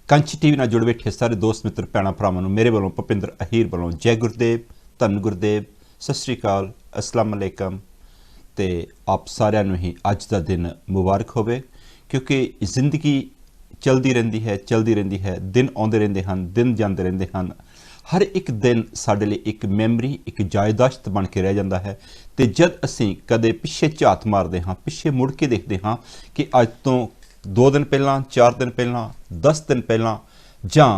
कंच टीवी नाल जुड़ बैठे सारे दोस्त मित्र भैणां भरावां नूं मेरे वालों भुपिंदर अहीर वालों जय गुरुदेव, धन गुरुदेव, सत श्री अकाल, अस्सलाम अलैकुम। ते आप सारिਆਂ ਨੂੰ ही अज का दिन मुबारक होवे, क्योंकि जिंदगी चलती रहिंदी है, दिन आउंदे रहिंदे हन, दिन जांदे रहिंदे हन। हर एक दिन साडे लई एक मैमरी, एक याददाश्त बन के रह जाता है। तो जब असीं कदे पिछे झात मारते हाँ, पिछे मुड़ के देखते हाँ कि अज तो 2 दिन पहला, 4 दिन पहला, 10 दिन पहला जां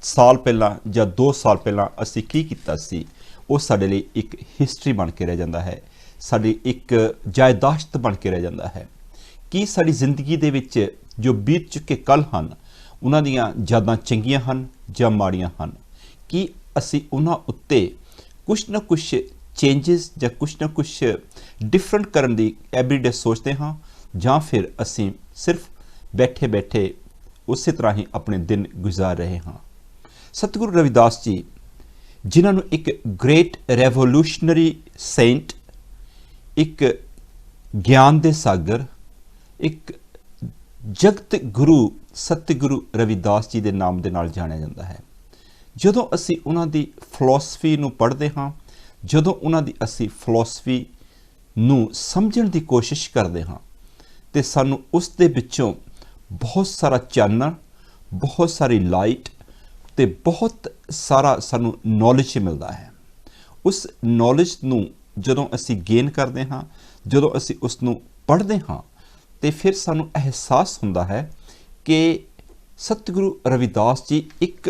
साल पहला जां 2 साल पहला असीं की कीता सी, वो साडे लई एक हिस्टरी बन के रह जाता है, साडी एक याददाश्त बन के रह जाता है कि साडी जिंदगी दे विच जो बीत चुके कल हैं उन्हां दीयां यादां चंगियां हन जां माड़ियां हन, कि असीं उन्हां उत्ते कुछ ना कुछ चेंजिस जां कुछ ना कुछ डिफरेंट करन दी एवरीडे सोचते हाँ, जां फिर असीं सिर्फ बैठे बैठे उस तरह ही अपने दिन गुजार रहे हाँ। सतगुरु रविदास जी जिन्होंने एक ग्रेट रेवोल्यूशनरी सेंट, एक ज्ञान दे सागर, एक जगत गुरु सतगुरु रविदास जी के नाम के नाल जानिया जाता है। जदों असी उन्हां दी फिलोसफी नूं पढ़ते हाँ, जदों उन्हां दी असी फिलोसफी नूं समझण दी कोशिश करते हाँ, तो सानू उस दे विचों बहुत सारा चानण, बहुत सारी लाइट ते बहुत सारा सानू नॉलेज मिलता है। उस नॉलेज नूं जदों असी गेन करते हाँ, जदों असी उस नूं पढ़ते हाँ, तो फिर सानू एहसास होंदा है कि सतगुरु रविदास जी एक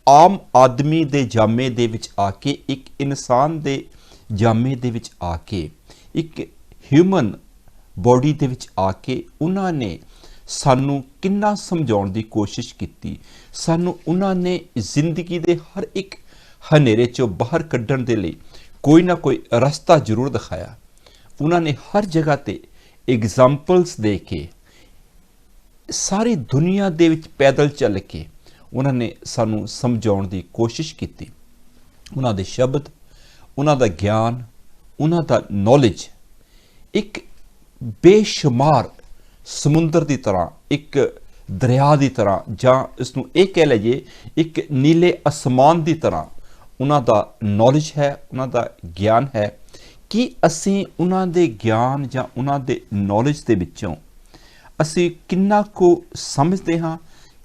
आम आदमी दे जामे दे विच आके, एक इंसान दे जामे दे विच आके, एक ह्यूमन बॉडी दे विच आके उन्होंने सानू किन्ना समझाउण दी कोशिश की, सानू उन्होंने जिंदगी दे हर एक हनेरे चों बाहर कड्ढण दे लई कोई ना कोई रास्ता जरूर दिखाया। उन्होंने हर जगह ते एग्जाम्पल्स दे के, सारी दुनिया दे विच पैदल चल के उन्होंने सानू समझाउण दी कोशिश की। उन्हां दे शब्द, उन्हां दा ज्ञान, उन्हां दा नॉलेज एक बेशुमार समुंदर की तरह, एक दरिया की तरह, जां इसनूं ये कह लीजिए एक नीले आसमान की तरह उन्हां दा नॉलेज है, उन्हां दा ज्ञान है, कि असीं उन्हां दे ज्ञान जां उन्हां दे नॉलेज दे विचों असीं किन्ना को समझते हाँ,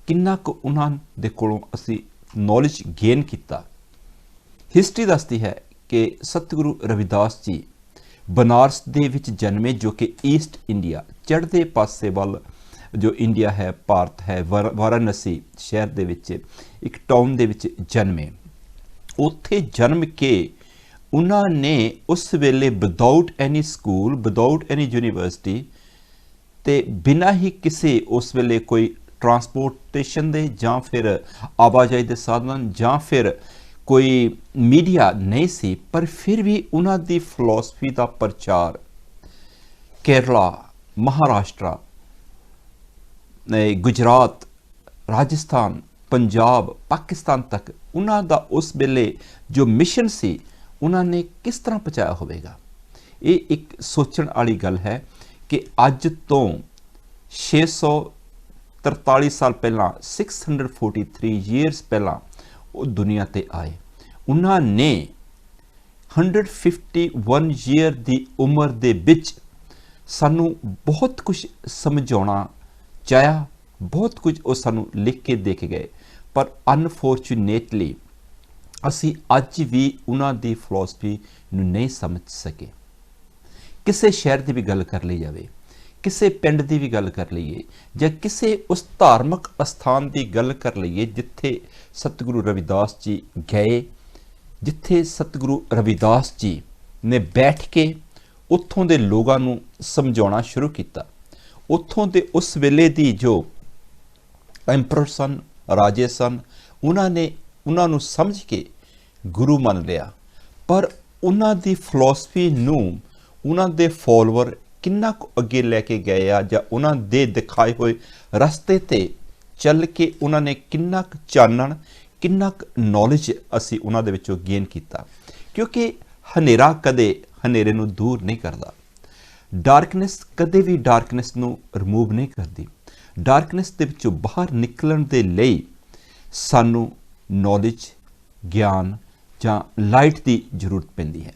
किन्ना को उन्हां दे कोलों असीं नॉलेज गेन किया। हिस्टरी दसदी है कि सतगुरु रविदास जी बनारस दे विच जन्मे, जो कि ईस्ट इंडिया चढ़ते पासे वाल जो इंडिया है, भारत है, वाराणसी शहर दे विच एक टाउन दे विच जन्मे। उत्थे जन्म के उन्होंने उस वेले without any school, without any university, ते बिना ही किसी उस वेले कोई ट्रांसपोर्टेशन दे जां फिर आवाजाही के साधन जां फिर कोई मीडिया नहीं सी, पर फिर भी उन्हां दी फिलोसफी का प्रचार केरला, महाराष्ट्र, गुजरात, राजस्थान, पंजाब, पाकिस्तान तक उन्हां दा उस वेले जो मिशन सी उन्होंने किस तरह पहुँचाया होवेगा। ये एक सोचण वाली गल है कि अज तो 643 साल पहला, 643 ईयर्स पहला वो दुनिया ते आए। उन्होंने 151 ईयर की उम्र दे विच सानू बहुत कुछ समझाउणा चाहया, बहुत कुछ वो सानू लिख के दे के गए, पर अनफॉर्चुनेटली असी अज भी उन्हां दी फिलोसफी नूं नहीं समझ सके। किसी शहर की भी गल कर ली जाए, किसी पिंड की भी गल कर लीए, जां किसी उस धार्मिक अस्थान की गल कर लीए जिथे सतगुरु रविदास जी गए, जिथे सतगुरु रविदास जी ने बैठ के उत्थों के लोगों नूं समझाउणा शुरू किया। उत्थों के उस वेले दी जो एंपरर सन, राजे सन, उन्होंने समझ के गुरु मान लिया, पर उन्हां दी फिलोसफी नूं उन्हां दे फॉलोवर किन्ना को अगे लैके गए आ, जां उन्हां दे दिखाए हुए रस्ते ते चल के उन्होंने किन्ना क चानण, किन्ना क नॉलेज असी उन्हां दे विचों गेन किया। क्योंकि हनेरा कदे हनेरे नूं दूर नहीं करता, डार्कनैस कदे भी डार्कनैस नूं रिमूव नहीं करती। डार्कनैस दे विचों बाहर निकलण दे लई सानू नॉलेज ਗਿਆਨ ਜਾਂ ਲਾਈਟ ਦੀ ਜ਼ਰੂਰਤ ਪੈਂਦੀ ਹੈ।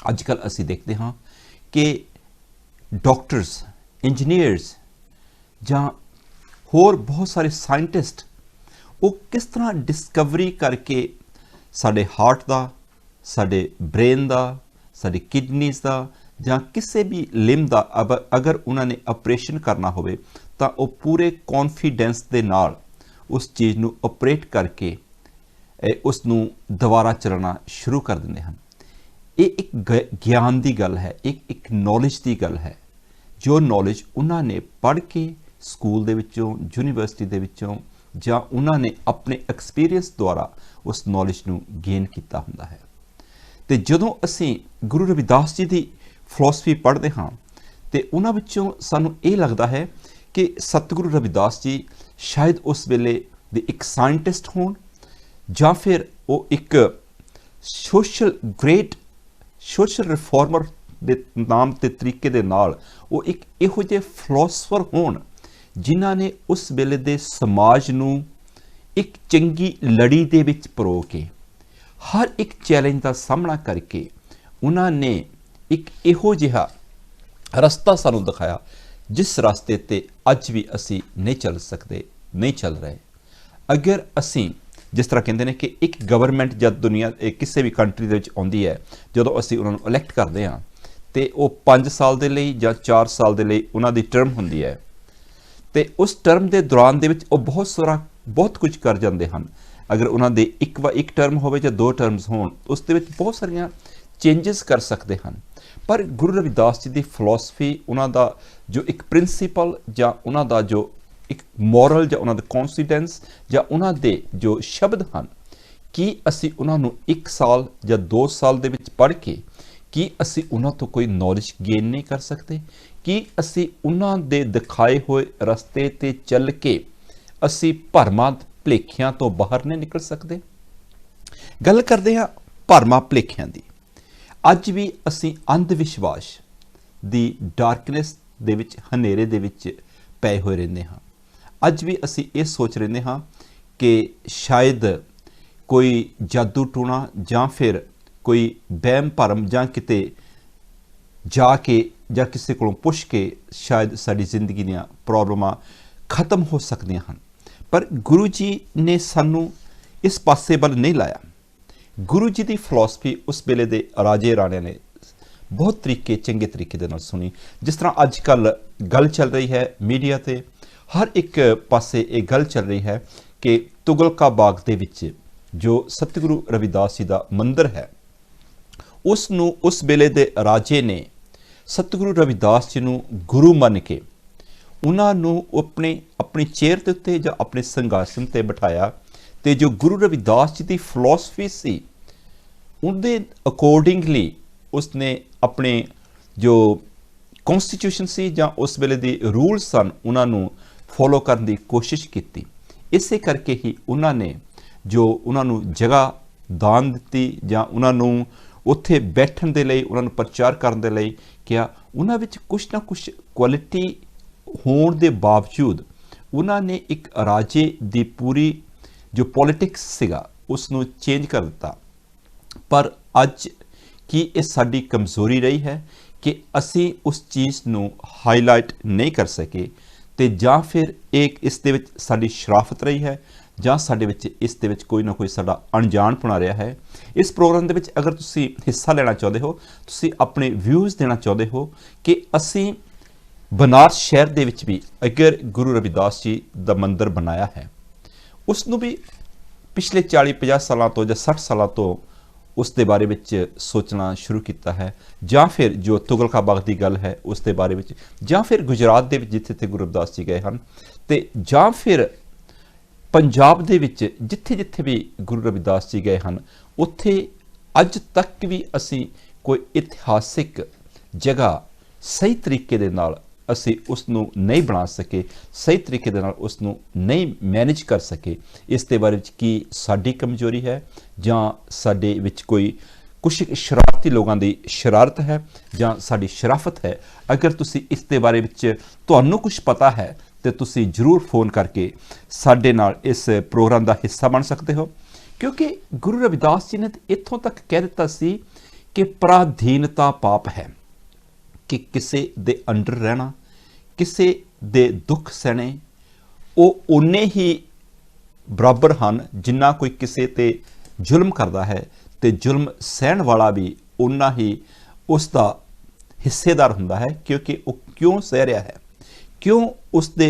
ਅੱਜ ਕੱਲ੍ਹ ਅਸੀਂ ਦੇਖਦੇ ਹਾਂ ਕਿ ਡਾਕਟਰਸ, ਇੰਜੀਨੀਅਰਸ ਜਾਂ ਹੋਰ ਬਹੁਤ ਸਾਰੇ ਸਾਇੰਟਿਸਟ ਉਹ ਕਿਸ ਤਰ੍ਹਾਂ ਡਿਸਕਵਰੀ ਕਰਕੇ ਸਾਡੇ ਹਾਰਟ ਦਾ, ਸਾਡੇ ਬ੍ਰੇਨ ਦਾ, ਸਾਡੀ ਕਿਡਨੀਜ਼ ਦਾ ਜਾਂ ਕਿਸੇ ਵੀ ਲਿੰਬ ਦਾ ਅਗਰ ਉਹਨਾਂ ਨੇ ਆਪਰੇਸ਼ਨ ਕਰਨਾ ਹੋਵੇ ਤਾਂ ਉਹ ਪੂਰੇ ਕੌਨਫੀਡੈਂਸ ਦੇ ਨਾਲ ਉਸ ਚੀਜ਼ ਨੂੰ ਆਪਰੇਟ ਕਰਕੇ ਉਸ ਨੂੰ ਦੁਬਾਰਾ ਚੱਲਣਾ ਸ਼ੁਰੂ ਕਰ ਦਿੰਦੇ ਹਨ। ਇਹ ਇੱਕ ਗਿਆਨ ਦੀ ਗੱਲ ਹੈ, ਇੱਕ ਨੌਲੇਜ ਦੀ ਗੱਲ ਹੈ, ਜੋ ਨੌਲੇਜ ਉਹਨਾਂ ਨੇ ਪੜ੍ਹ ਕੇ ਸਕੂਲ ਦੇ ਵਿੱਚੋਂ, ਯੂਨੀਵਰਸਿਟੀ ਦੇ ਵਿੱਚੋਂ ਜਾਂ ਉਹਨਾਂ ਨੇ ਆਪਣੇ ਐਕਸਪੀਰੀਅੰਸ ਦੁਆਰਾ ਉਸ ਨੌਲੇਜ ਨੂੰ ਗੇਨ ਕੀਤਾ ਹੁੰਦਾ ਹੈ। ਤੇ ਜਦੋਂ ਅਸੀਂ ਗੁਰੂ ਰਵਿਦਾਸ ਜੀ ਦੀ ਫਿਲਾਸਫੀ ਪੜ੍ਹਦੇ ਹਾਂ ਤੇ ਉਹਨਾਂ ਵਿੱਚੋਂ ਸਾਨੂੰ ਇਹ ਲੱਗਦਾ ਹੈ ਕਿ ਸਤਿਗੁਰੂ ਰਵਿਦਾਸ ਜੀ ਸ਼ਾਇਦ ਉਸ ਵੇਲੇ ਦੇ ਇੱਕ ਸਾਇੰਟਿਸਟ ਹੋਣ ਜਾਂ ਫਿਰ ਉਹ ਇੱਕ ਗ੍ਰੇਟ ਸੋਸ਼ਲ ਰਿਫਾਰਮਰ ਦੇ ਨਾਮ ਤੇ ਤਰੀਕੇ ਦੇ ਨਾਲ ਉਹ ਇੱਕ ਇਹੋ ਜਿਹੇ ਫਿਲਾਸਫਰ ਹੋਣ ਜਿਨ੍ਹਾਂ ਨੇ ਉਸ ਵੇਲੇ ਦੇ ਸਮਾਜ ਨੂੰ ਇੱਕ ਚੰਗੀ ਲੜੀ ਦੇ ਵਿੱਚ ਪਰੋ ਕੇ ਹਰ ਇੱਕ ਚੈਲੰਜ ਦਾ ਸਾਹਮਣਾ ਕਰਕੇ ਉਹਨਾਂ ਨੇ ਇੱਕ ਇਹੋ ਜਿਹਾ ਰਸਤਾ ਸਾਨੂੰ ਦਿਖਾਇਆ ਜਿਸ ਰਸਤੇ ਤੇ ਅੱਜ ਵੀ ਅਸੀਂ ਨਹੀਂ ਚੱਲ ਸਕਦੇ, ਨਹੀਂ ਚੱਲ ਰਹੇ। ਅਗਰ ਅਸੀਂ ਜਿਸ ਤਰ੍ਹਾਂ ਕਹਿੰਦੇ ਨੇ ਕਿ ਇੱਕ ਗਵਰਨਮੈਂਟ ਜਦ ਦੁਨੀਆ ਕਿਸੇ ਵੀ ਕੰਟਰੀ ਦੇ ਵਿੱਚ ਆਉਂਦੀ ਹੈ, ਜਦੋਂ ਅਸੀਂ ਉਹਨਾਂ ਨੂੰ ਇਲੈਕਟ ਕਰਦੇ ਹਾਂ ਤੇ ਉਹ 5 ਸਾਲ ਦੇ ਲਈ ਜਾਂ 4 ਸਾਲ ਦੇ ਲਈ ਉਹਨਾਂ ਦੀ ਟਰਮ ਹੁੰਦੀ ਹੈ ਤੇ ਉਸ ਟਰਮ ਦੇ ਦੌਰਾਨ ਦੇ ਵਿੱਚ ਉਹ ਬਹੁਤ ਕੁਝ ਕਰ ਜਾਂਦੇ ਹਨ। ਅਗਰ ਉਹਨਾਂ ਦੇ ਇੱਕ ਟਰਮ ਹੋਵੇ ਜਾਂ 2 ਟਰਮਸ ਹੋਣ, ਉਸ ਦੇ ਵਿੱਚ ਬਹੁਤ ਸਾਰੀਆਂ ਚੇਂਜਸ ਕਰ ਸਕਦੇ ਹਨ। ਪਰ ਗੁਰੂ ਰਵਿਦਾਸ ਜੀ ਦੀ ਫਿਲਾਸਫੀ, ਉਹਨਾਂ ਦਾ ਜੋ ਇੱਕ ਪ੍ਰਿੰਸੀਪਲ ਜਾਂ ਉਹਨਾਂ ਦਾ ਜੋ ਇੱਕ ਮੋਰਲ ਜਾਂ ਉਹਨਾਂ ਦਾ ਕੌਨਫੀਡੈਂਸ ਜਾਂ ਉਹਨਾਂ ਦੇ ਜੋ ਸ਼ਬਦ ਹਨ, ਕੀ ਅਸੀਂ ਉਹਨਾਂ ਨੂੰ 1 ਸਾਲ ਜਾਂ 2 ਸਾਲ ਦੇ ਵਿੱਚ ਪੜ੍ਹ ਕੇ ਕੀ ਅਸੀਂ ਉਹਨਾਂ ਤੋਂ ਕੋਈ ਨੌਲੇਜ ਗੇਨ ਨਹੀਂ ਕਰ ਸਕਦੇ? ਕੀ ਅਸੀਂ ਉਹਨਾਂ ਦੇ ਦਿਖਾਏ ਹੋਏ ਰਸਤੇ ਤੇ ਚੱਲ ਕੇ ਅਸੀਂ ਭਰਮਾਂ ਭੁਲੇਖਿਆਂ ਤੋਂ ਬਾਹਰ ਨਹੀਂ ਨਿਕਲ ਸਕਦੇ? ਗੱਲ ਕਰਦੇ ਹਾਂ ਭਰਮਾਂ ਭੁਲੇਖਿਆਂ ਦੀ। ਅੱਜ ਵੀ ਅਸੀਂ ਅੰਧ ਵਿਸ਼ਵਾਸ ਦੀ ਡਾਰਕਨੈਸ ਦੇ ਵਿੱਚ, ਹਨੇਰੇ ਦੇ ਵਿੱਚ ਪਏ ਹੋਏ ਰਹਿੰਦੇ ਹਾਂ। ਅੱਜ ਵੀ ਅਸੀਂ ਇਹ ਸੋਚ ਰਹਿੰਦੇ ਹਾਂ ਕਿ ਸ਼ਾਇਦ ਕੋਈ ਜਾਦੂ ਟੂਣਾ ਜਾਂ ਫਿਰ ਕੋਈ ਵਹਿਮ ਭਰਮ ਜਾਂ ਕਿਤੇ ਜਾ ਕੇ ਜਾਂ ਕਿਸੇ ਕੋਲੋਂ ਪੁੱਛ ਕੇ ਸ਼ਾਇਦ ਸਾਡੀ ਜ਼ਿੰਦਗੀ ਦੀਆਂ ਪ੍ਰੋਬਲਮਾਂ ਖਤਮ ਹੋ ਸਕਦੀਆਂ ਹਨ। ਪਰ ਗੁਰੂ ਜੀ ਨੇ ਸਾਨੂੰ ਇਸ ਪਾਸੇ ਵੱਲ ਨਹੀਂ ਲਾਇਆ। ਗੁਰੂ ਜੀ ਦੀ ਫਿਲਾਸਫੀ ਉਸ ਵੇਲੇ ਦੇ ਰਾਜੇ ਰਾਣਿਆਂ ਨੇ ਬਹੁਤ ਚੰਗੇ ਤਰੀਕੇ ਦੇ ਨਾਲ ਸੁਣੀ। ਜਿਸ ਤਰ੍ਹਾਂ ਅੱਜ ਕੱਲ੍ਹ ਗੱਲ ਚੱਲ ਰਹੀ ਹੈ ਮੀਡੀਆ ਤੇ, ਹਰ ਇੱਕ ਪਾਸੇ ਇਹ ਗੱਲ ਚੱਲ ਰਹੀ ਹੈ ਕਿ ਤੁਗਲਕਾਬਾਗ ਦੇ ਵਿੱਚ ਜੋ ਸਤਿਗੁਰੂ ਰਵਿਦਾਸ ਜੀ ਦਾ ਮੰਦਿਰ ਹੈ, ਉਸ ਨੂੰ ਉਸ ਵੇਲੇ ਦੇ ਰਾਜੇ ਨੇ ਸਤਿਗੁਰੂ ਰਵਿਦਾਸ ਜੀ ਨੂੰ ਗੁਰੂ ਮੰਨ ਕੇ ਉਹਨਾਂ ਨੂੰ ਆਪਣੀ ਚੇਅਰ ਦੇ ਉੱਤੇ ਜਾਂ ਆਪਣੇ ਸਿੰਘਾਸਨ ਤੇ ਬਿਠਾਇਆ ਤੇ ਜੋ ਗੁਰੂ ਰਵਿਦਾਸ ਜੀ ਦੀ ਫਿਲਾਸਫੀ ਸੀ ਉਹਦੇ ਅਕੋਰਡਿੰਗਲੀ ਉਸਨੇ ਆਪਣੇ ਜੋ ਕਨਸਟੀਟਿਊਸ਼ਨ ਸੀ ਜਾਂ ਉਸ ਵੇਲੇ ਦੇ ਰੂਲਸ ਸਨ ਉਹਨਾਂ ਨੂੰ ਫੋਲੋ ਕਰਨ ਦੀ ਕੋਸ਼ਿਸ਼ ਕੀਤੀ। ਇਸੇ ਕਰਕੇ ਹੀ ਉਹਨਾਂ ਨੇ ਜੋ ਉਹਨਾਂ ਨੂੰ ਜਗ੍ਹਾ ਦਾਨ ਦਿੱਤੀ ਜਾਂ ਉਹਨਾਂ ਨੂੰ ਉੱਥੇ ਬੈਠਣ ਦੇ ਲਈ, ਉਹਨਾਂ ਨੂੰ ਪ੍ਰਚਾਰ ਕਰਨ ਦੇ ਲਈ ਕਿਹਾ। ਉਹਨਾਂ ਵਿੱਚ ਕੁਛ ਨਾ ਕੁਛ ਕੁਆਲਿਟੀ ਹੋਣ ਦੇ ਬਾਵਜੂਦ ਉਹਨਾਂ ਨੇ ਇੱਕ ਰਾਜੇ ਦੀ ਪੂਰੀ ਜੋ ਪੋਲਿਟਿਕਸ ਸੀਗਾ ਉਸ ਨੂੰ ਚੇਂਜ ਕਰ ਦਿੱਤਾ। ਪਰ ਅੱਜ ਕੀ ਇਹ ਸਾਡੀ ਕਮਜ਼ੋਰੀ ਰਹੀ ਹੈ ਕਿ ਅਸੀਂ ਉਸ ਚੀਜ਼ ਨੂੰ ਹਾਈਲਾਈਟ ਨਹੀਂ ਕਰ ਸਕੇ ਤੇ ਜਾਂ ਫਿਰ ਇਸ ਦੇ ਵਿੱਚ ਸਾਡੀ ਸ਼ਰਾਫਤ ਰਹੀ ਹੈ ਜਾਂ ਸਾਡੇ ਵਿੱਚ ਇਸ ਦੇ ਵਿੱਚ ਕੋਈ ਨਾ ਕੋਈ ਸਾਡਾ ਅਣਜਾਣਪੁਣਾ ਰਿਹਾ ਹੈ। ਇਸ ਪ੍ਰੋਗਰਾਮ ਦੇ ਵਿੱਚ ਅਗਰ ਤੁਸੀਂ ਹਿੱਸਾ ਲੈਣਾ ਚਾਹੁੰਦੇ ਹੋ, ਤੁਸੀਂ ਆਪਣੇ ਵਿਊਜ਼ ਦੇਣਾ ਚਾਹੁੰਦੇ ਹੋ ਕਿ ਅਸੀਂ ਬਨਾਰਸ ਸ਼ਹਿਰ ਦੇ ਵਿੱਚ ਵੀ ਅਗਰ ਗੁਰੂ ਰਵਿਦਾਸ ਜੀ ਦਾ ਮੰਦਿਰ ਬਣਾਇਆ ਹੈ, ਉਸ ਨੂੰ ਵੀ ਪਿਛਲੇ 40-50 ਸਾਲਾਂ ਤੋਂ ਜਾਂ 60 ਸਾਲਾਂ ਤੋਂ ਉਸ ਦੇ ਬਾਰੇ ਵਿੱਚ ਸੋਚਣਾ ਸ਼ੁਰੂ ਕੀਤਾ ਹੈ, ਜਾਂ ਫਿਰ ਜੋ ਤੁਗਲਕਾਬਾਗ ਦੀ ਗੱਲ ਹੈ ਉਸ ਦੇ ਬਾਰੇ ਵਿੱਚ, ਜਾਂ ਫਿਰ ਗੁਜਰਾਤ ਦੇ ਵਿੱਚ ਜਿੱਥੇ ਗੁਰੂ ਰਵਿਦਾਸ ਜੀ ਗਏ ਹਨ, ਤੇ ਜਾਂ ਫਿਰ ਪੰਜਾਬ ਦੇ ਵਿੱਚ ਜਿੱਥੇ ਵੀ ਗੁਰੂ ਰਵਿਦਾਸ ਜੀ ਗਏ ਹਨ, ਉੱਥੇ ਅੱਜ ਤੱਕ ਵੀ ਅਸੀਂ ਕੋਈ ਇਤਿਹਾਸਿਕ ਜਗ੍ਹਾ ਸਹੀ ਤਰੀਕੇ ਦੇ ਨਾਲ ਅਸੀਂ ਉਸ ਨੂੰ ਨਹੀਂ ਬਣਾ ਸਕੇ, ਸਹੀ ਤਰੀਕੇ ਦੇ ਨਾਲ ਉਸ ਨੂੰ ਨਹੀਂ ਮੈਨੇਜ ਕਰ ਸਕੇ। ਇਸ ਦੇ ਬਾਰੇ ਵਿੱਚ ਕੀ ਸਾਡੀ ਕਮਜ਼ੋਰੀ ਹੈ ਜਾਂ ਸਾਡੇ ਵਿੱਚ ਕੋਈ ਕੁਛ ਸ਼ਰਾਰਤੀ ਲੋਕਾਂ ਦੀ ਸ਼ਰਾਰਤ ਹੈ ਜਾਂ ਸਾਡੀ ਸ਼ਰਾਫਤ ਹੈ? ਅਗਰ ਤੁਸੀਂ ਇਸ ਦੇ ਬਾਰੇ ਵਿੱਚ ਤੁਹਾਨੂੰ ਕੁਝ ਪਤਾ ਹੈ तो तुसी जरूर फोन करके साडे नाल इस प्रोग्राम का हिस्सा बन सकते हो, क्योंकि गुरु रविदास जी ने इत्थों तक कह दिता सी कि पराधीनता पाप है, कि किसी दे अंडर रहना, किसी दे दुख सहने वो उन्ने ही बराबर हैं जिन्ना कोई किसी ते जुल्म करता है, तो जुल्म सहन वाला भी उन्ना ही उसका हिस्सेदार हुंदा है, क्योंकि वो क्यों सह रहा है, क्यों उसके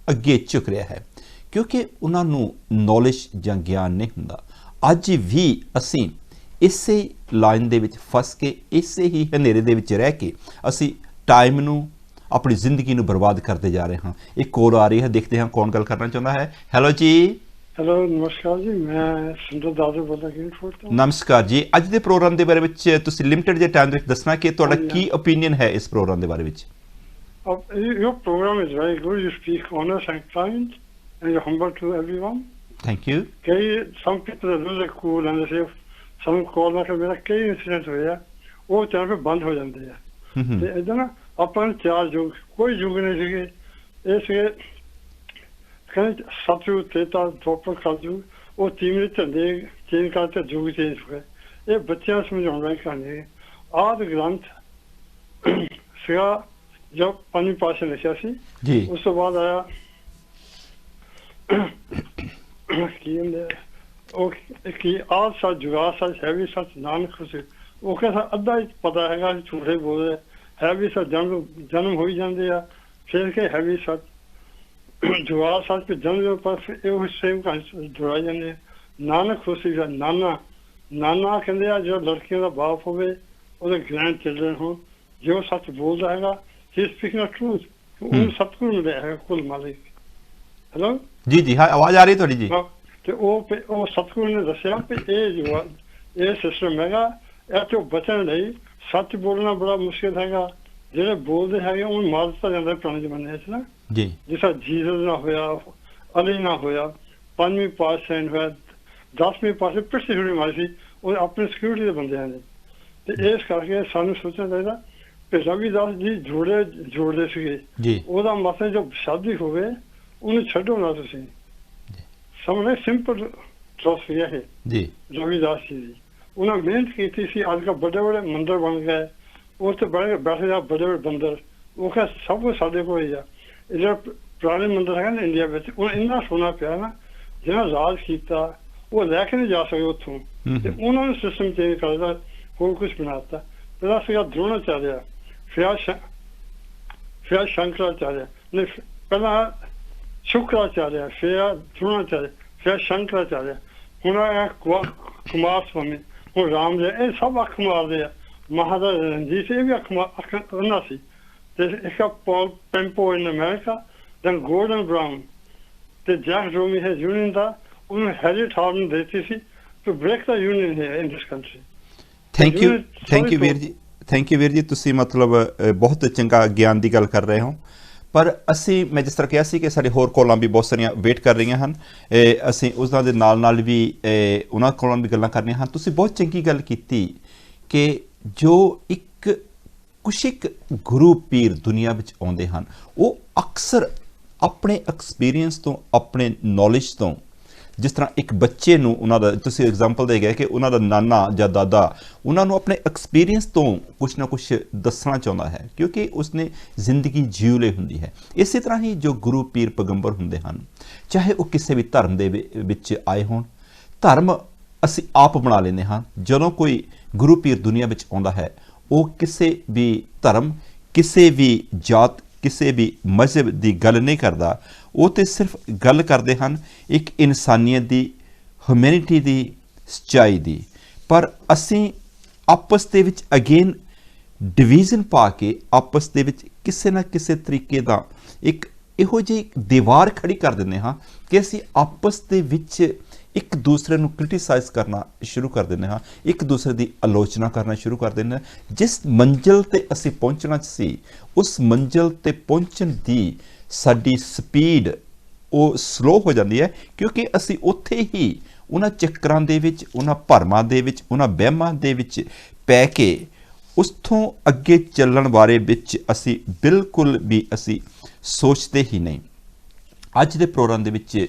अगे झुक रहा है, क्योंकि उन्होंने नॉलेज या ज्ञान नहीं हुंदा। अज भी असी इसे लाइन दे विच फस के इसे ही हनेरे दे विच रह के असी टाइम नू अपनी जिंदगी नू बर्बाद करते जा रहे हैं। एक कॉल आ रही है, देखते हैं कौन गल करना चाहता है। हेलो जी। हेलो नमस्कार जी, मैं सुंदर दादू बोलता हूं। नमस्कार जी। अज के प्रोग्राम के बारे में तुसी लिमिटेड जे टाइम दसना कि तुहाडा की ओपीनियन है इस प्रोग्राम के बारे में। Your program is very good. You speak honest and kind, and you're humble to everyone. Thank you. Some people are really cool and they say some call ना कि मेरा कई इंसिडेंट हुए हैं, वो चैनल पे बंद हो जाते हैं। तो इधर ना अपन चार युग, कोई युग नहीं सीखे, ऐसे कहीं सतयुग, त्रेता, द्वापर, कलयुग, वो तीन झंडे चेंज करते युग चेंज हुए। ये बच्चे समझाने वाली कहानी है। आदि ग्रंथ सिया जब पानी पास लिखा सी, उस तो बाद आया कि आज सच जुगा सच है भी सच नानक खुश, वो कैसा अद्धा ही पता है झूठे बोल रहे है भी सच, जन्म हो ही जाते हैं, फिर के है भी सच जुगा सच पे जन्म पर सेम का जुड़ा जाते। नानक खुशी का नाना नाना कहते जो लड़कियों का बाप होवे, ग्रैंड चिल्ड्रन हो, जो सच बोल रहा है he is speaking the truth, उन सतगुरु मिले है कुल मालिक। हेलो जी जी, हाँ आवाज आ रही है थोड़ी जी। तो वो सतगुरु ने दसिया कि ये सिस्टम हैगा, तो बचन लई सच बोलना बड़ा मुश्किल हैगा। ਜਿਹੜੇ बोलते है उन मार दिता जाता पुराने जमाने ना जी, जिसा जीसस ना होया, अली ना होया, 5वीं पातशाह होया, 10वीं पातशाह पिछली छुड़ी मारी सी, वो अपने सिक्योरिटी के बंदे ने। तो इस करके सानू सोचना चाहिए कि रविदास जी जोड़ते सीगे, ਉਹਦਾ ਮਤਲਬ जो शादी होवे ਉਹਨੂੰ ਛੱਡੋ ਨਾ ਤੁਸੀਂ। ਸਮਝੇ ਸਿੰਪਲ ਫਿਲਾਸਫੀ ਹੈ जी। रविदास जी ਦੀ ਉਹਨਾਂ ਮਿਹਨਤ ਕੀਤੀ ਸੀ, ਅੱਜ ਕੱਲ੍ਹ बड़े बड़े ਮੰਦਰ बन गए, ਉਹ ਤੇ ਬੜੇ ਬੈਠੇ ਆ बड़े बड़े बंदर, ਉਹ ਕਹ ਸਭ ਕੁਝ ਸਾਡੇ ਕੋਲ ਹੀ ਆ। ਇਹ ਜਿਹੜਾ ਪੁਰਾਣੇ ਮੰਦਰ ਹੈਗਾ ਨਾ ਇੰਡੀਆ ਵਿੱਚ, ਉਹ ਇੰਨਾ ਸੋਨਾ ਪਿਆ ਨਾ, ਜਿਹਨਾਂ ਰਾਜ ਕੀਤਾ ਉਹ ਲੈ ਕੇ ਨਹੀਂ ਜਾ ਸਕਦੇ ਉੱਥੋਂ, ਤੇ ਉਹਨਾਂ ਨੇ ਸਿਸਟਮ ਚੇਂਜ ਕਰਦਾ, ਹੋਰ ਕੁਝ ਬਣਾਤਾ। ਪਹਿਲਾਂ ਸੀਗਾ द्रोणाचार्य, फिर शंकराचार्य, नहीं पहला शुक्राचार्य, फिर द्रोणाचार्य, फिर शंकराचार्य, हूँ आया कुमार स्वामी, हूँ राम जी, ये सब अख मारते हैं। महाराजा रणजीत सिंह भी अख करना सी। इसका Paul Pompeo in America, then Gordon Brown, तो जैक रोमी है यूनियन था, उन्होंने हैरिट हार्डन देती थी टू ब्रेक द यूनियन है in this country. Thank you वीर जी, थैंक यू वीर जी, तुसी मतलब बहुत चंगा ज्ञान की गल कर रहे हो। पर असी मैं जिस तरह कहा सी कि साडी होर कॉलां भी बहुत सारियां वेट कर रही हैं, असी उसदा दे नाल भी उन्हां कोलों भी गल्लां करनियां हैं। तुसी बहुत चंगी गल कीती कि जो एक कुछ एक गुरु पीर दुनिया विच आउंदे हन, वो अक्सर अपने एक्सपीरियंस तो, अपने नॉलेज तो, जिस तरह एक बच्चे नूं उन्हां दा तुसीं एग्जाम्पल दे गए कि उन्हां दा नाना या दादा उन्हां नूं अपने एक्सपीरियंस तो कुछ ना कुछ दसना चाहुंदा है, क्योंकि उसने जिंदगी जीव लई हुंदी है। इसी तरह ही जो गुरु पीर पैगंबर हुंदे हन, चाहे वो किसी भी धर्म दे विच आए होण, धर्म असीं आप बना लैंदे हां। जदों कोई गुरु पीर दुनिया विच आउंदा है, वो किसी भी धर्म, किसी भी जात, किसी भी मजहब की गल नहीं करता, वो तो सिर्फ गल करते हैं एक इंसानियत की, ह्यूमैनिटी की, सच्चाई की। पर असी आपस दे विच अगेन डिवीजन पा के आपस दे विच किसी ना किसी तरीके का एक इहो जी दीवार खड़ी कर देंगे हाँ कि असी आपस दे विच एक दूसरे को क्रिटिसाइज करना शुरू कर देंगे हाँ, एक दूसरे की आलोचना करना शुरू कर देंगे। जिस मंजिल ते असी पहुँचना सी, उस मंजिल ते पहुँचण दी साडी स्पीड वो स्लो हो जाती है, क्योंकि असी उत्थे ही उन्हां चक्करां दे विच, उन्हां भरमां दे विच, उन्हां वहमां दे विच पै के उस्थों अगे चलण बारे विच असी बिल्कुल भी असी सोचते ही नहीं। ਅੱਜ ਦੇ ਪ੍ਰੋਗਰਾਮ ਦੇ ਵਿੱਚ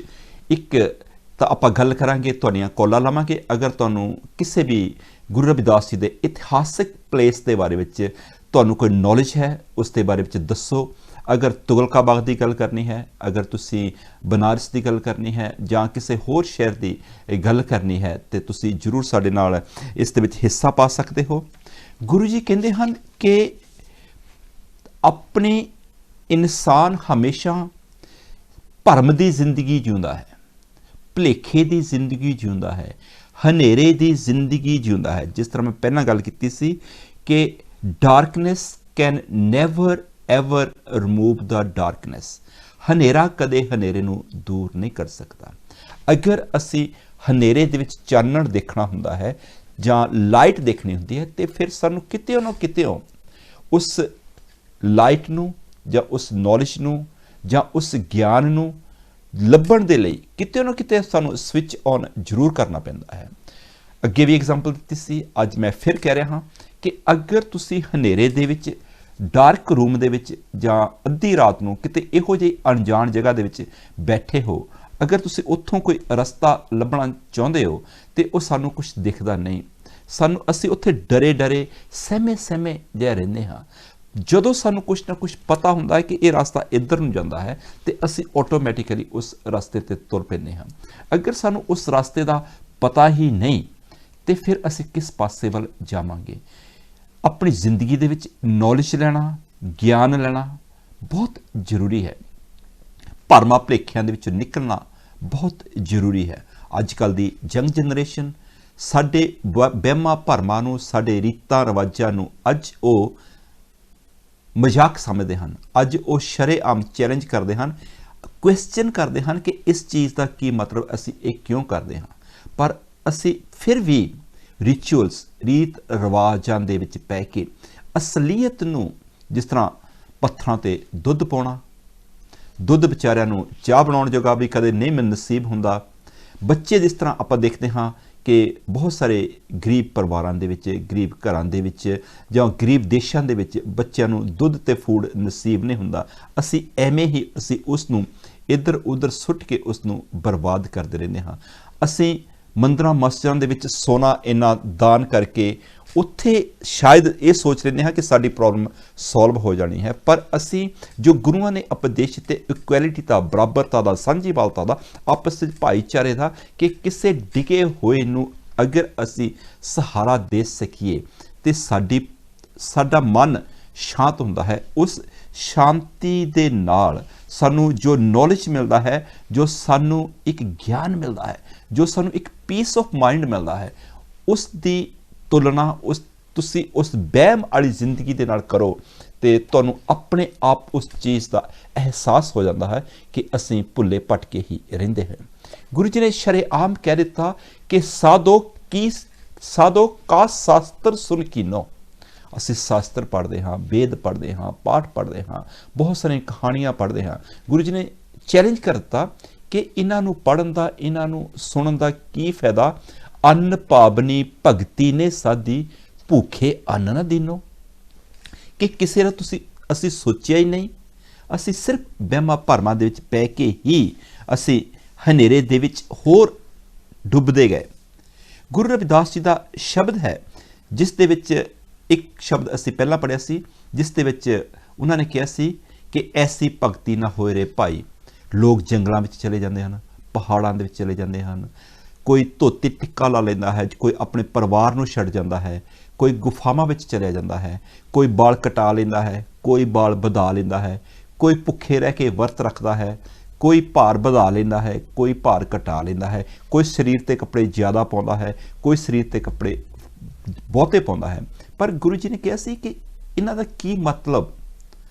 ਇੱਕ ਤਾਂ ਆਪਾਂ ਗੱਲ ਕਰਾਂਗੇ, ਤੁਹਾਡੀਆਂ ਕਾਲਾਂ ਲਵਾਂਗੇ। ਅਗਰ ਤੁਹਾਨੂੰ ਕਿਸੇ ਵੀ ਗੁਰੂ ਰਵਿਦਾਸ ਜੀ ਦੇ ਇਤਿਹਾਸਕ ਪਲੇਸ ਦੇ ਬਾਰੇ ਵਿੱਚ ਤੁਹਾਨੂੰ ਕੋਈ ਨੌਲੇਜ ਹੈ, ਉਸ ਦੇ ਬਾਰੇ ਵਿੱਚ ਦੱਸੋ। ਅਗਰ ਤੁਗਲਕਾਬਾਗ ਦੀ ਗੱਲ ਕਰਨੀ ਹੈ, ਅਗਰ ਤੁਸੀਂ ਬਨਾਰਸ ਦੀ ਗੱਲ ਕਰਨੀ ਹੈ ਜਾਂ ਕਿਸੇ ਹੋਰ ਸ਼ਹਿਰ ਦੀ ਗੱਲ ਕਰਨੀ ਹੈ, ਤੇ ਤੁਸੀਂ ਜ਼ਰੂਰ ਸਾਡੇ ਨਾਲ ਇਸ ਦੇ ਵਿੱਚ ਹਿੱਸਾ ਪਾ ਸਕਦੇ ਹੋ। ਗੁਰੂ ਜੀ ਕਹਿੰਦੇ ਹਨ ਕਿ ਆਪਣੀ ਇਨਸਾਨ ਹਮੇਸ਼ਾ ਭਰਮ ਦੀ ਜ਼ਿੰਦਗੀ ਜਿਉਂਦਾ ਹੈ, ਭੁਲੇਖੇ ਦੀ ਜ਼ਿੰਦਗੀ ਜਿਉਂਦਾ ਹੈ, ਹਨੇਰੇ ਦੀ ਜ਼ਿੰਦਗੀ ਜਿਉਂਦਾ ਹੈ। ਜਿਸ ਤਰ੍ਹਾਂ ਮੈਂ ਪਹਿਲਾਂ ਗੱਲ ਕੀਤੀ ਸੀ ਕਿ darkness can never ever remove the darkness. ਹਨੇਰਾ ਕਦੇ ਹਨੇਰੇ ਨੂੰ ਦੂਰ ਨਹੀਂ ਕਰ ਸਕਦਾ। ਅਗਰ ਅਸੀਂ ਹਨੇਰੇ ਦੇ ਵਿੱਚ ਚਾਨਣ ਦੇਖਣਾ ਹੁੰਦਾ ਹੈ ਜਾਂ ਲਾਈਟ ਦੇਖਣੀ ਹੁੰਦੀ ਹੈ, ਤੇ ਫਿਰ ਸਾਨੂੰ ਕਿਤੇ ਨਾ ਕਿਤੇ ਉਸ ਲਾਈਟ ਨੂੰ ਜਾਂ ਉਸ ਨੌਲੇਜ ਨੂੰ ਜਾਂ ਉਸ ਗਿਆਨ ਨੂੰ ਲੱਭਣ ਦੇ ਲਈ ਕਿਤੇ ਨਾ ਕਿਤੇ ਸਾਨੂੰ ਸਵਿਚ ਔਨ ਜ਼ਰੂਰ ਕਰਨਾ ਪੈਂਦਾ ਹੈ। ਅੱਗੇ ਵੀ ਐਗਜ਼ਾਮਪਲ ਦਿੱਤੀ ਸੀ, ਅੱਜ ਮੈਂ ਫਿਰ ਕਹਿ ਰਿਹਾ ਹਾਂ ਕਿ ਅਗਰ ਤੁਸੀਂ ਹਨੇਰੇ ਦੇ ਵਿੱਚ ਡਾਰਕ ਰੂਮ ਦੇ ਵਿੱਚ ਜਾਂ ਅੱਧੀ ਰਾਤ ਨੂੰ ਕਿਤੇ ਇਹੋ ਜਿਹੀ ਅਣਜਾਣ ਜਗ੍ਹਾ ਦੇ ਵਿੱਚ ਬੈਠੇ ਹੋ, ਅਗਰ ਤੁਸੀਂ ਉੱਥੋਂ ਕੋਈ ਰਸਤਾ ਲੱਭਣਾ ਚਾਹੁੰਦੇ ਹੋ ਤੇ ਉਹ ਸਾਨੂੰ ਕੁਝ ਦਿਖਦਾ ਨਹੀਂ, ਅਸੀਂ ਉੱਥੇ ਡਰੇ ਡਰੇ ਸਹਿਮੇ ਜਿਹਾ ਰਹਿੰਦੇ ਹਾਂ। ਜਦੋਂ ਸਾਨੂੰ ਕੁਝ ਨਾ ਕੁਝ ਪਤਾ ਹੁੰਦਾ ਹੈ ਕਿ ਇਹ ਰਸਤਾ ਇੱਧਰ ਨੂੰ ਜਾਂਦਾ ਹੈ, ਤੇ ਅਸੀਂ ਆਟੋਮੈਟਿਕਲੀ ਉਸ ਰਸਤੇ ਤੇ ਤੁਰ ਪੈਂਦੇ ਹਾਂ। ਅਗਰ ਸਾਨੂੰ ਉਸ ਰਸਤੇ ਦਾ ਪਤਾ ਹੀ ਨਹੀਂ, ਤੇ ਫਿਰ ਅਸੀਂ ਕਿਸ ਪਾਸੇ ਵੱਲ ਜਾਵਾਂਗੇ? ਆਪਣੀ ਜ਼ਿੰਦਗੀ ਦੇ ਵਿੱਚ ਨੌਲੇਜ ਲੈਣਾ, ਗਿਆਨ ਲੈਣਾ ਬਹੁਤ ਜ਼ਰੂਰੀ ਹੈ। ਭਰਮਾਂ ਭੁਲੇਖਿਆਂ ਦੇ ਵਿੱਚੋਂ ਨਿਕਲਣਾ ਬਹੁਤ ਜ਼ਰੂਰੀ ਹੈ। ਅੱਜ ਕੱਲ੍ਹ ਦੀ ਯੰਗ ਜਨਰੇਸ਼ਨ ਸਾਡੇ ਵਹਿਮਾਂ ਭਰਮਾਂ ਨੂੰ, ਸਾਡੇ ਰੀਤਾਂ ਰਿਵਾਜਾਂ ਨੂੰ ਅੱਜ ਉਹ ਮਜ਼ਾਕ ਸਮਝਦੇ ਹਨ। ਅੱਜ ਉਹ ਸ਼ਰੇਆਮ ਚੈਲੰਜ ਕਰਦੇ ਹਨ, ਕੁਐਸਚਨ ਕਰਦੇ ਹਨ ਕਿ ਇਸ ਚੀਜ਼ ਦਾ ਕੀ ਮਤਲਬ, ਅਸੀਂ ਇਹ ਕਿਉਂ ਕਰਦੇ ਹਾਂ। ਪਰ ਅਸੀਂ ਫਿਰ ਵੀ ਰਿਚੁਅਲਸ, ਰੀਤ ਰਿਵਾਜਾਂ ਦੇ ਵਿੱਚ ਪੈ ਕੇ ਅਸਲੀਅਤ ਨੂੰ, ਜਿਸ ਤਰ੍ਹਾਂ ਪੱਥਰਾਂ ਤੇ ਦੁੱਧ ਪਾਉਣਾ, ਦੁੱਧ ਵਿਚਾਰਿਆਂ ਨੂੰ ਚਾਹ ਬਣਾਉਣ ਜੋਗਾ ਵੀ ਕਦੇ ਨਹੀਂ ਨਸੀਬ ਹੁੰਦਾ। ਬੱਚੇ, ਜਿਸ ਤਰ੍ਹਾਂ ਆਪਾਂ ਦੇਖਦੇ ਹਾਂ ਕਿ ਬਹੁਤ ਸਾਰੇ ਗਰੀਬ ਪਰਿਵਾਰਾਂ ਦੇ ਵਿੱਚ, ਗਰੀਬ ਘਰਾਂ ਦੇ ਵਿੱਚ ਜਾਂ ਗਰੀਬ ਦੇਸ਼ਾਂ ਦੇ ਵਿੱਚ ਬੱਚਿਆਂ ਨੂੰ ਦੁੱਧ ਤੇ ਫੂਡ ਨਸੀਬ ਨਹੀਂ ਹੁੰਦਾ। ਅਸੀਂ ਐਵੇਂ ਹੀ ਉਸ ਨੂੰ ਇੱਧਰ ਉੱਧਰ ਸੁੱਟ ਕੇ ਉਸ ਨੂੰ ਬਰਬਾਦ ਕਰਦੇ ਰਹਿੰਦੇ ਹਾਂ। ਅਸੀਂ ਮੰਦਰਾਂ ਮਸਜਿਦਾਂ ਦੇ ਵਿੱਚ ਸੋਨਾ ਇੰਨਾ ਦਾਨ ਕਰਕੇ ਉੱਥੇ ਸ਼ਾਇਦ ਇਹ ਸੋਚ ਲੈਂਦੇ ਹਾਂ ਕਿ ਸਾਡੀ ਪ੍ਰੋਬਲਮ ਸੋਲਵ ਹੋ ਜਾਣੀ ਹੈ। ਪਰ ਅਸੀਂ ਜੋ ਗੁਰੂਆਂ ਨੇ ਉਪਦੇਸ਼ ਦਿੱਤੇ, ਇਕੁਐਲਿਟੀ ਦਾ, ਬਰਾਬਰਤਾ ਦਾ, ਸਾਂਝੀਵਾਲਤਾ ਦਾ, ਆਪਸ ਵਿੱਚ ਭਾਈਚਾਰੇ ਦਾ, ਕਿ ਕਿਸੇ ਡਿਗੇ ਹੋਏ ਨੂੰ ਅਗਰ ਅਸੀਂ ਸਹਾਰਾ ਦੇ ਸਕੀਏ ਤੇ ਸਾਡਾ ਮਨ ਸ਼ਾਂਤ ਹੁੰਦਾ ਹੈ। ਉਸ ਸ਼ਾਂਤੀ ਦੇ ਨਾਲ ਸਾਨੂੰ ਜੋ ਨੌਲੇਜ ਮਿਲਦਾ ਹੈ, ਜੋ ਸਾਨੂੰ ਇੱਕ ਗਿਆਨ ਮਿਲਦਾ ਹੈ, ਜੋ ਸਾਨੂੰ ਇੱਕ ਪੀਸ ਆਫ ਮਾਈਂਡ ਮਿਲਦਾ ਹੈ, ਉਸ ਦੀ ਤੁਲਨਾ ਤੁਸੀਂ ਉਸ ਵਹਿਮ ਵਾਲੀ ਜ਼ਿੰਦਗੀ ਦੇ ਨਾਲ ਕਰੋ ਤੇ ਤੁਹਾਨੂੰ ਆਪਣੇ ਆਪ ਉਸ ਚੀਜ਼ ਦਾ ਅਹਿਸਾਸ ਹੋ ਜਾਂਦਾ ਹੈ ਕਿ ਅਸੀਂ ਭੁੱਲੇ ਭਟਕੇ ਹੀ ਰਹਿੰਦੇ ਹਾਂ। ਗੁਰੂ ਜੀ ਨੇ ਸ਼ਰੇਆਮ ਕਹਿ ਦਿੱਤਾ ਕਿ ਸਾਧੋ ਕਾ ਸ਼ਾਸਤਰ ਸੁਨ ਕੀਨੋ। ਅਸੀਂ ਸ਼ਾਸਤਰ ਪੜ੍ਹਦੇ ਹਾਂ, ਵੇਦ ਪੜ੍ਹਦੇ ਹਾਂ, ਪਾਠ ਪੜ੍ਹਦੇ ਹਾਂ, ਬਹੁਤ ਸਾਰੀਆਂ ਕਹਾਣੀਆਂ ਪੜ੍ਹਦੇ ਹਾਂ। ਗੁਰੂ ਜੀ ਨੇ ਚੈਲੰਜ ਕਰ ਦਿੱਤਾ ਕਿ ਇਹਨਾਂ ਨੂੰ ਪੜ੍ਹਨ ਦਾ, ਇਹਨਾਂ ਨੂੰ ਸੁਣਨ ਦਾ ਕੀ ਫਾਇਦਾ? ਅੰਨ ਭਾਵਨੀ ਭਗਤੀ ਨੇ ਸਾਦੀ, ਭੁੱਖੇ ਅੰਨ ਨਾ ਦੀਨੋ। ਕਿ ਕਿਸੇ ਦਾ ਅਸੀਂ ਸੋਚਿਆ ਹੀ ਨਹੀਂ, ਅਸੀਂ ਸਿਰਫ ਵਹਿਮਾਂ ਭਰਮਾਂ ਦੇ ਵਿੱਚ ਪੈ ਕੇ ਹੀ ਅਸੀਂ ਹਨੇਰੇ ਦੇ ਵਿੱਚ ਹੋਰ ਡੁੱਬਦੇ ਗਏ। ਗੁਰੂ ਰਵਿਦਾਸ ਜੀ ਦਾ ਸ਼ਬਦ ਹੈ, ਜਿਸ ਦੇ ਵਿੱਚ ਇੱਕ ਸ਼ਬਦ ਅਸੀਂ ਪਹਿਲਾਂ ਪੜ੍ਹਿਆ ਸੀ, ਜਿਸ ਦੇ ਵਿੱਚ ਉਹਨਾਂ ਨੇ ਕਿਹਾ ਸੀ ਕਿ ਐਸੀ ਭਗਤੀ ਨਾ ਹੋਏ ਰੇ ਭਾਈ। ਲੋਕ ਜੰਗਲਾਂ ਵਿੱਚ ਚਲੇ ਜਾਂਦੇ ਹਨ, ਪਹਾੜਾਂ ਦੇ ਵਿੱਚ ਚਲੇ ਜਾਂਦੇ ਹਨ, ਕੋਈ ਧੋਤੀ ਟਿੱਕਾ ਲਾ ਲੈਂਦਾ ਹੈ, ਕੋਈ ਆਪਣੇ ਪਰਿਵਾਰ ਨੂੰ ਛੱਡ ਜਾਂਦਾ ਹੈ, ਕੋਈ ਗੁਫਾਵਾਂ ਵਿੱਚ ਚਲਿਆ ਜਾਂਦਾ ਹੈ, ਕੋਈ ਬਾਲ ਕਟਾ ਲੈਂਦਾ ਹੈ, ਕੋਈ ਬਾਲ ਵਧਾ ਲੈਂਦਾ ਹੈ, ਕੋਈ ਭੁੱਖੇ ਰਹਿ ਕੇ ਵਰਤ ਰੱਖਦਾ ਹੈ, ਕੋਈ ਭਾਰ ਵਧਾ ਲੈਂਦਾ ਹੈ, ਕੋਈ ਭਾਰ ਘਟਾ ਲੈਂਦਾ ਹੈ, ਕੋਈ ਸਰੀਰ 'ਤੇ ਕੱਪੜੇ ਜ਼ਿਆਦਾ ਪਾਉਂਦਾ ਹੈ, ਕੋਈ ਸਰੀਰ 'ਤੇ ਕੱਪੜੇ ਬਹੁਤੇ ਪਾਉਂਦਾ ਹੈ। ਪਰ ਗੁਰੂ ਜੀ ਨੇ ਕਿਹਾ ਸੀ ਕਿ ਇਹਨਾਂ ਦਾ ਕੀ ਮਤਲਬ?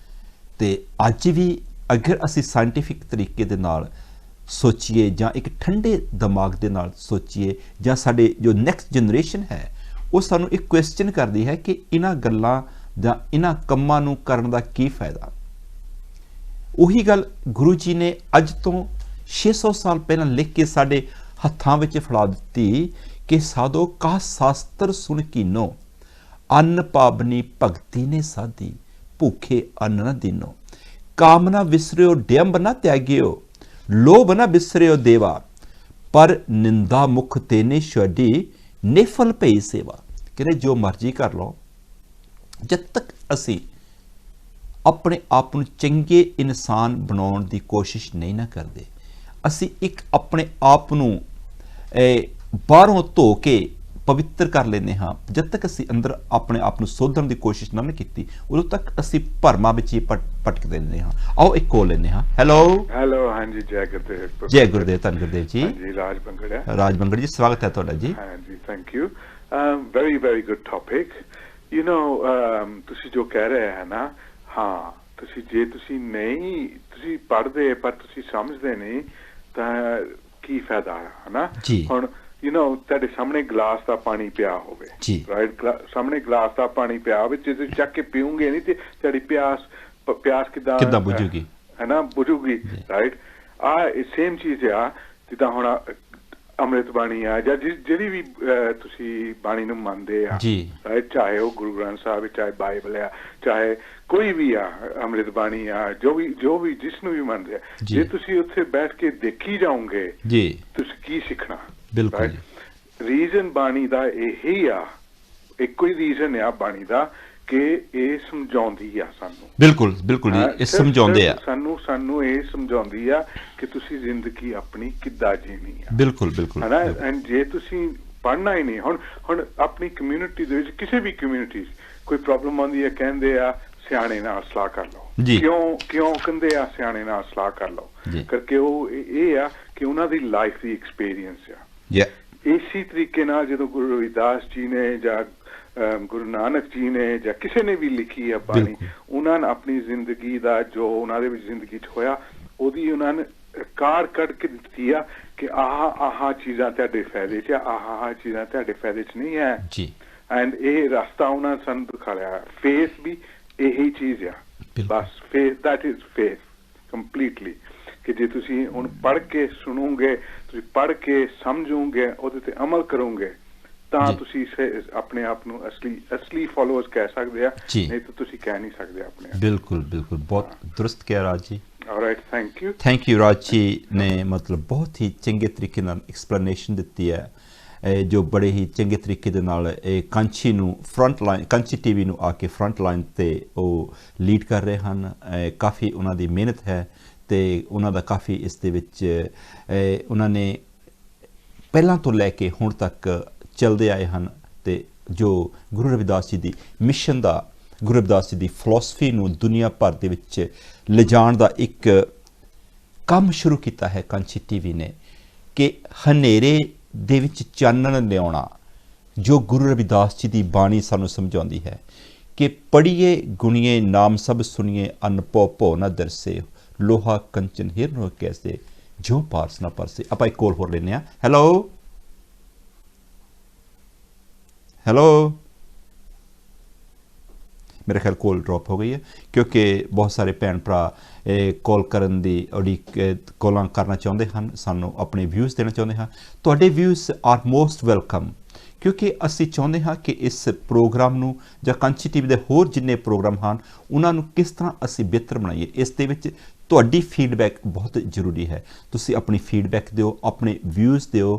ਤੇ ਅੱਜ ਵੀ ਅਗਰ ਅਸੀਂ ਸਾਇੰਟੀਫਿਕ ਤਰੀਕੇ ਦੇ ਨਾਲ ਸੋਚੀਏ ਜਾਂ ਇੱਕ ਠੰਡੇ ਦਿਮਾਗ ਦੇ ਨਾਲ ਸੋਚੀਏ, ਜਾਂ ਸਾਡੇ ਜੋ ਨੈਕਸਟ ਜਨਰੇਸ਼ਨ ਹੈ ਉਹ ਸਾਨੂੰ ਇੱਕ ਕੁਐਸਚਨ ਕਰਦੀ ਹੈ ਕਿ ਇਹਨਾਂ ਗੱਲਾਂ ਜਾਂ ਇਹਨਾਂ ਕੰਮਾਂ ਨੂੰ ਕਰਨ ਦਾ ਕੀ ਫਾਇਦਾ? ਉਹੀ ਗੱਲ ਗੁਰੂ ਜੀ ਨੇ ਅੱਜ ਤੋਂ 600 ਸਾਲ ਪਹਿਲਾਂ ਲਿਖ ਕੇ ਸਾਡੇ ਹੱਥਾਂ ਵਿੱਚ ਫੜਾ ਦਿੱਤੀ ਕਿ ਸਾਧੋ ਕਾ ਸ਼ਾਸਤਰ ਸੁਣ ਕੀਨੋ, ਅੰਨ ਪਾਵਨੀ ਭਗਤੀ ਨੇ ਸਾਧੀ, ਭੁੱਖੇ ਅੰਨ ਨਾ ਦੀਨੋ। ਕਾਮਨਾ ਵਿਸਰਿਓ ਡਿੰਬ ਨਾ ਤਿਆਗਿਓ, ਲੋਭ ਨਾ ਬਿਸਰਿਓ ਦੇਵਾ ਪਰ ਨਿੰਦਾ ਮੁਖ ਤੇਨੇ ਛੱਡੀ ਨਿਫਲ ਭਈ ਸੇਵਾ। ਕਹਿੰਦੇ ਜੋ ਮਰਜ਼ੀ ਕਰ ਲਓ, ਜਦ ਤੱਕ ਅਸੀਂ ਆਪਣੇ ਆਪ ਨੂੰ ਚੰਗੇ ਇਨਸਾਨ ਬਣਾਉਣ ਦੀ ਕੋਸ਼ਿਸ਼ ਨਹੀਂ ਨਾ ਕਰਦੇ, ਅਸੀਂ ਇੱਕ ਆਪਣੇ ਆਪ ਨੂੰ ਬਾਹਰੋਂ ਧੋ ਕੇ ਪਵਿੱਤਰ ਕਰ ਲੈਂਦੇ ਹਾਂ, ਜਦ ਤੱਕ ਅਸੀਂ ਅੰਦਰ ਆਪਣੇ ਆਪ ਨੂੰ ਸੋਧਣ ਦੀ ਕੋਸ਼ਿਸ਼ ਨਾ ਕੀਤੀ, ਉਦੋਂ ਤੱਕ ਅਸੀਂ ਭਰਮਾਂ ਵਿੱਚ ਹੀ ਭਟਕਦੇ ਰਹਿੰਦੇ ਹਾਂ। ਆਓ ਇੱਕ ਕੋਲ ਲੈਂਦੇ ਹਾਂ। ਹੈਲੋ ਹਾਂਜੀ, ਜੈ ਗੁਰਦੇਵ। ਜੈ ਗੁਰਦੇਵ, ਧੰਨ ਗੁਰਦੇਵ ਜੀ। ਹਾਂਜੀ, ਰਾਜ ਬੰਗੜ ਜੀ, ਸਵਾਗਤ ਹੈ ਤੁਹਾਡਾ ਜੀ। ਹਾਂਜੀ, thank you. Very very good topic. You know, ਤੁਸੀਂ ਜੋ ਕਹਿ ਰਹੇ ਹੈ ਨਾ, ਹਾਂ, ਤੁਸੀਂ ਨਹੀਂ ਪੜ੍ਹਦੇ ਪਰ ਤੁਸੀਂ ਸਮਝਦੇ ਨਹੀਂ ਤਾਂ ਕੀ ਫਾਇਦਾ ਹੈ ਨਾ। ਹੁਣ ਯੂ ਨੋ, ਤੁਹਾਡੇ ਸਾਹਮਣੇ ਗਲਾਸ ਦਾ ਪਾਣੀ ਪਿਆ ਹੋਵੇ, ਰਾਈਟ, ਸਾਹਮਣੇ ਗਲਾਸ ਦਾ ਪਾਣੀ ਪਿਆ ਹੋਵੇ, ਜੇ ਤੁਸੀਂ ਚੱਕ ਕੇ ਪੀਓਗੇ ਨਹੀਂ ਤੇ ਤੁਹਾਡੀ ਪਿਆਸ ਕਿੱਦਾਂ ਬੁਝੂਗੀ, ਹੈ ਨਾ, ਬੁਝੂਗੀ, ਰਾਈਟ। ਸੇਮ ਚੀਜ਼ ਆ ਜਿੱਦਾਂ ਹੁਣ ਅੰਮ੍ਰਿਤ ਬਾਣੀ ਆ ਜਾਂ ਜਿਹੜੀ ਵੀ ਤੁਸੀਂ ਬਾਣੀ ਨੂੰ ਮੰਨਦੇ ਆ, ਰਾਈਟ, ਚਾਹੇ ਉਹ ਗੁਰੂ ਗ੍ਰੰਥ ਸਾਹਿਬ, ਚਾਹੇ ਬਾਈਬਲ ਆ, ਚਾਹੇ ਕੋਈ ਵੀ ਆ, ਅੰਮ੍ਰਿਤ ਬਾਣੀ ਆ, ਜੋ ਵੀ ਜਿਸ ਨੂੰ ਵੀ ਮੰਨਦੇ ਆ, ਜੇ ਤੁਸੀਂ ਉੱਥੇ ਬੈਠ ਕੇ ਦੇਖੀ ਜਾਓਗੇ ਤੁਸੀਂ ਕੀ ਸਿੱਖਣਾ। ਬਿਲਕੁਲ, ਰੀਜ਼ਨ ਬਾਣੀ ਦਾ ਇਹੀ ਆ, ਇੱਕੋ ਹੀ ਰੀਜ਼ਨ ਆ ਬਾਣੀ ਦਾ ਕਿ ਇਹ ਸਮਝਾਉਂਦੀ ਆ ਸਾਨੂੰ। ਬਿਲਕੁਲ ਇਹ ਸਮਝਾਉਂਦੇ ਆ ਸਾਨੂੰ ਇਹ ਸਮਝਾਉਂਦੀ ਆ ਕਿ ਤੁਸੀਂ ਜ਼ਿੰਦਗੀ ਆਪਣੀ ਕਿੱਦਾਂ ਜੀਣੀ ਆ। ਬਿਲਕੁਲ ਹੈ ਨਾ। ਐਂਡ ਜੇ ਤੁਸੀਂ ਪੜ੍ਹਨਾ ਹੀ ਨਹੀਂ, ਹੁਣ ਆਪਣੀ ਕਮਿਊਨਿਟੀ ਦੇ ਵਿੱਚ, ਕਿਸੇ ਵੀ ਕਮਿਊਨਿਟੀ ਕੋਈ ਪ੍ਰੋਬਲਮ ਆਉਂਦੀ ਹੈ, ਕਹਿੰਦੇ ਆ ਸਿਆਣੇ ਨਾਲ ਸਲਾਹ ਕਰ ਲਓ। ਕਿਉਂ ਕਹਿੰਦੇ ਆ ਸਿਆਣੇ ਨਾਲ ਸਲਾਹ ਕਰ ਲਓ? ਕਰਕੇ ਉਹ ਇਹ ਆ ਕਿ ਉਹਨਾਂ ਦੀ ਲਾਈਫ ਦੀ ਐਕਸਪੀਰੀਅੰਸ ਆ। ਇਸੇ ਤਰੀਕੇ ਨਾਲ ਜਦੋਂ ਗੁਰੂ ਰਵਿਦਾਸ ਜੀ ਨੇ ਜਾਂ ਗੁਰੂ ਨਾਨਕ ਜੀ ਨੇ ਜਾਂ ਕਿਸੇ ਨੇ ਵੀ ਲਿਖੀ ਆ ਬਾਣੀ, ਉਹਨਾਂ ਨੇ ਆਪਣੀ ਜ਼ਿੰਦਗੀ ਦਾ ਜੋ ਉਹਨਾਂ ਦੇ ਵਿੱਚ ਜ਼ਿੰਦਗੀ 'ਚ ਹੋਇਆ, ਉਹਦੀ ਉਹਨਾਂ ਨੇ ਕਾਰ ਕੱਢ ਕੇ ਦਿੱਤੀ ਆ ਕਿ ਆਹ ਚੀਜ਼ਾਂ ਤੁਹਾਡੇ ਫਾਇਦੇ 'ਚ, ਆਹ ਚੀਜ਼ਾਂ ਤੁਹਾਡੇ ਫਾਇਦੇ 'ਚ ਨਹੀਂ ਹੈ। ਐਂਡ ਇਹ ਰਸਤਾ ਉਹਨਾਂ ਨੇ ਸਾਨੂੰ ਦਿਖਾਇਆ। ਫੇਥ ਵੀ ਇਹੀ ਚੀਜ਼ ਆ, ਬਸ। Faith, that is faith completely. ਕਿ ਜੇ ਤੁਸੀਂ ਹੁਣ ਪੜ੍ਹ ਕੇ ਸੁਣੋਗੇ, ਤੁਸੀਂ ਪੜ੍ਹ ਕੇ ਸਮਝੋਗੇ, ਉਹਦੇ ਤੇ ਅਮਲ ਕਰੋਗੇ, ਤਾਂ ਤੁਸੀਂ ਆਪਣੇ ਆਪ ਨੂੰ ਅਸਲੀ ਫੋਲੋਅਰਸ ਕਹਿ ਸਕਦੇ ਆ, ਨਹੀਂ ਤਾਂ ਤੁਸੀਂ ਕਹਿ ਨਹੀਂ ਸਕਦੇ ਆਪਣੇ ਆਪ। ਬਿਲਕੁਲ ਬਹੁਤ ਦਰੁਸਤ ਕਿਹਾ Raj ji. All right, thank you Raj ji ਨੇ ਮਤਲਬ ਬਹੁਤ ਹੀ ਚੰਗੇ ਤਰੀਕੇ ਨਾਲ ਐਕਸਪਲੇਨੇਸ਼ਨ ਦਿੱਤੀ ਹੈ, ਜੋ ਬੜੇ ਹੀ ਚੰਗੇ ਤਰੀਕੇ ਦੇ ਨਾਲ ਕਾਂਚੀ ਨੂੰ ਕਾਂਚੀ ਟੀਵੀ ਨੂੰ ਆ ਕੇ ਫਰੰਟ ਲਾਈਨ ਤੇ ਉਹ ਲੀਡ ਕਰ ਰਹੇ ਹਨ। ਕਾਫੀ ਉਹਨਾਂ ਦੀ ਮਿਹਨਤ ਹੈ ਤੇ ਉਹਨਾਂ ਦਾ ਕਾਫੀ ਇਸ ਦੇ ਵਿੱਚ ਉਹਨਾਂ ਨੇ ਪਹਿਲਾਂ ਤੋਂ ਲੈ ਕੇ ਹੁਣ ਤੱਕ ਚੱਲਦੇ ਆਏ ਹਨ, ਤੇ ਜੋ ਗੁਰੂ ਰਵਿਦਾਸ ਜੀ ਦੀ ਮਿਸ਼ਨ ਦਾ, ਗੁਰੂ ਰਵਿਦਾਸ ਜੀ ਦੀ ਫਿਲਾਸਫੀ ਨੂੰ ਦੁਨੀਆ ਭਰ ਦੇ ਵਿੱਚ ਲਿਜਾਣ ਦਾ ਇੱਕ ਕੰਮ ਸ਼ੁਰੂ ਕੀਤਾ ਹੈ ਕਾਂਚੀ ਟੀਵੀ ਨੇ, ਕਿ ਹਨੇਰੇ ਦੇ ਵਿੱਚ ਚਾਨਣ ਲਿਆਉਣਾ, ਜੋ ਗੁਰੂ ਰਵਿਦਾਸ ਜੀ ਦੀ ਬਾਣੀ ਸਾਨੂੰ ਸਮਝਾਉਂਦੀ ਹੈ ਕਿ ਪੜ੍ਹੀਏ ਗੁਣੀਏ ਨਾਮ ਸਭ ਸੁਣੀਏ, ਅਨਭਉ ਭਉ ਨਾ ਦਰਸੇ, ਲੋਹਾ ਕੰਚਨ ਹਿਰਨ ਕੈਸੇ, ਜੋ ਪਾਰਸ ਨਾ ਪਰਸੇ। ਆਪਾਂ ਇੱਕ ਕੋਲ ਹੋਰ ਲੈਂਦੇ ਹਾਂ। ਹੈਲੋ मेरे ख्याल कॉल ड्रॉप हो गई है, क्योंकि बहुत सारे भैन भरा कॉल करन दी उड़ीक कॉलां करना चाहते हैं, सानू अपने व्यूज़ देना चाहते हैं। तुहाडे व्यूज़ आर मोस्ट वेलकम, क्योंकि असी चाहते हाँ कि इस प्रोग्राम नू जां कांची टीवी दे होर जिन्ने प्रोग्राम हैं उन्हां नू किस तरह असी बेहतर बनाइए, इस दे विच तुहाडी फीडबैक बहुत जरूरी है। तुसी अपनी फीडबैक दिओ, अपने व्यूज़ दिओ,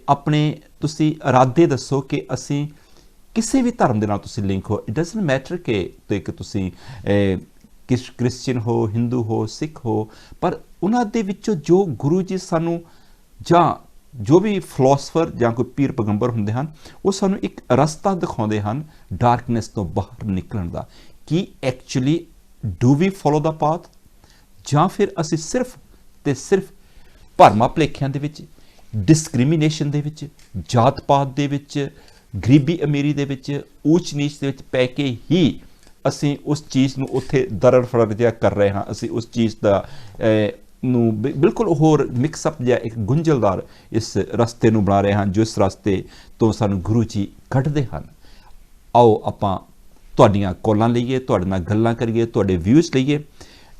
अपने तुसी इरादे दसो कि असी किसी भी धर्म के नाल तुसी लिंक हो। इट डजंट मैटर कि तुसी क्रिश्चियन हो, हिंदू हो, सिख हो, पर उन्हां दे विचों जो गुरु जी सानू जां जो भी फिलोसफर जां कोई पीर पैगंबर हुंदे हन, वो सानू एक रस्ता दिखाउंदे हन डार्कनैस तो बाहर निकलण दा, कि actually do we follow the path, जां फिर असी सिर्फ ते सिर्फ भरमां भुलेखिਆਂ ਦੇ ਵਿੱਚ, डिस्क्रिमिनेशन ਦੇ ਵਿੱਚ, जात पात ਦੇ ਵਿੱਚ, गरीबी अमीरी ਦੇ ਵਿੱਚ, ਊਚ ਨੀਚ ਦੇ ਵਿੱਚ ਪੈ ਕੇ ਹੀ ਅਸੀਂ ਉਸ ਚੀਜ਼ ਨੂੰ ਉੱਥੇ ਦਰੜ ਫੜੜ ਜਿਹਾ ਕਰ ਰਹੇ ਹਾਂ। ਅਸੀਂ ਉਸ ਚੀਜ਼ ਦਾ ਨੂੰ ਬਿਲਕੁਲ ਹੋਰ ਮਿਕਸਅਪ ਜਿਹਾ ਇੱਕ ਗੁੰਝਲਦਾਰ ਇਸ ਰਸਤੇ ਨੂੰ ਬਣਾ ਰਹੇ ਹਨ, ਜੋ ਇਸ ਰਸਤੇ ਤੋਂ ਸਾਨੂੰ ਗੁਰੂ ਜੀ ਕੱਢਦੇ ਹਨ। ਆਓ ਆਪਾਂ ਤੁਹਾਡੀਆਂ ਕਾਲਾਂ ਲਈਏ, ਤੁਹਾਡੇ ਨਾਲ ਗੱਲਾਂ ਕਰੀਏ, ਤੁਹਾਡੇ ਵਿਊਜ਼ ਲਈਏ।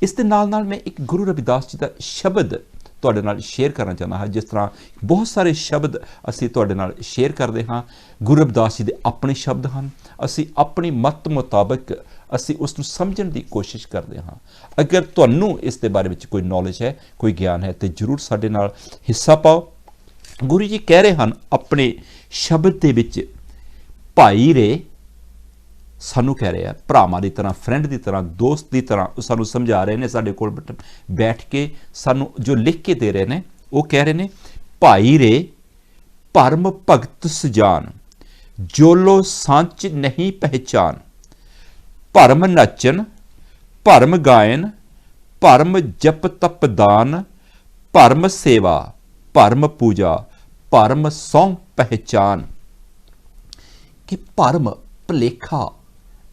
ਇਸ ਦੇ ਨਾਲ ਨਾਲ ਮੈਂ ਇੱਕ ਗੁਰੂ ਰਵਿਦਾਸ ਜੀ ਦਾ ਸ਼ਬਦ ਤੁਹਾਡੇ ਨਾਲ ਸ਼ੇਅਰ ਕਰਨਾ ਚਾਹੁੰਦਾ ਹਾਂ। ਜਿਸ ਤਰ੍ਹਾਂ ਬਹੁਤ ਸਾਰੇ ਸ਼ਬਦ ਅਸੀਂ ਤੁਹਾਡੇ ਨਾਲ ਸ਼ੇਅਰ ਕਰਦੇ ਹਾਂ, ਗੁਰੂ ਰਵਿਦਾਸ ਜੀ ਦੇ ਆਪਣੇ ਸ਼ਬਦ ਹਨ, ਅਸੀਂ ਆਪਣੀ ਮਤ ਮੁਤਾਬਕ ਅਸੀਂ ਉਸ ਨੂੰ ਸਮਝਣ ਦੀ ਕੋਸ਼ਿਸ਼ ਕਰਦੇ ਹਾਂ। ਅਗਰ ਤੁਹਾਨੂੰ ਇਸ ਦੇ ਬਾਰੇ ਵਿੱਚ ਕੋਈ ਨੌਲੇਜ ਹੈ, ਕੋਈ ਗਿਆਨ ਹੈ, ਤੇ ਜ਼ਰੂਰ ਸਾਡੇ ਨਾਲ ਹਿੱਸਾ ਪਾਓ। ਗੁਰੂ ਜੀ ਕਹਿ ਰਹੇ ਹਨ ਆਪਣੇ ਸ਼ਬਦ ਦੇ ਵਿੱਚ, ਭਾਈ ਰੇ ਸਾਨੂੰ ਕਹਿ ਰਹੇ ਆ, ਭਰਾਵਾਂ ਦੀ ਤਰ੍ਹਾਂ, ਫਰੈਂਡ ਦੀ ਤਰ੍ਹਾਂ, ਦੋਸਤ ਦੀ ਤਰ੍ਹਾਂ ਉਹ ਸਾਨੂੰ ਸਮਝਾ ਰਹੇ ਨੇ, ਸਾਡੇ ਕੋਲ ਬੈਠ ਕੇ ਸਾਨੂੰ ਜੋ ਲਿਖ ਕੇ ਦੇ ਰਹੇ ਨੇ। ਉਹ ਕਹਿ ਰਹੇ ਨੇ, ਭਾਈ ਰੇ ਭਰਮ ਭਗਤ ਸੁਜਾਨ, ਜੋਲੋ ਸਾਂਚ ਨਹੀਂ ਪਹਿਚਾਨ, ਭਰਮ ਨਚਨ ਭਰਮ ਗਾਇਨ, ਭਰਮ ਜਪ ਤਪ ਦਾਨ, ਭਰਮ ਸੇਵਾ ਭਰਮ ਪੂਜਾ, ਭਰਮ ਸਹੁੰ ਪਹਿਚਾਨ। ਕਿ ਭਰਮ, ਭੁਲੇਖਾ,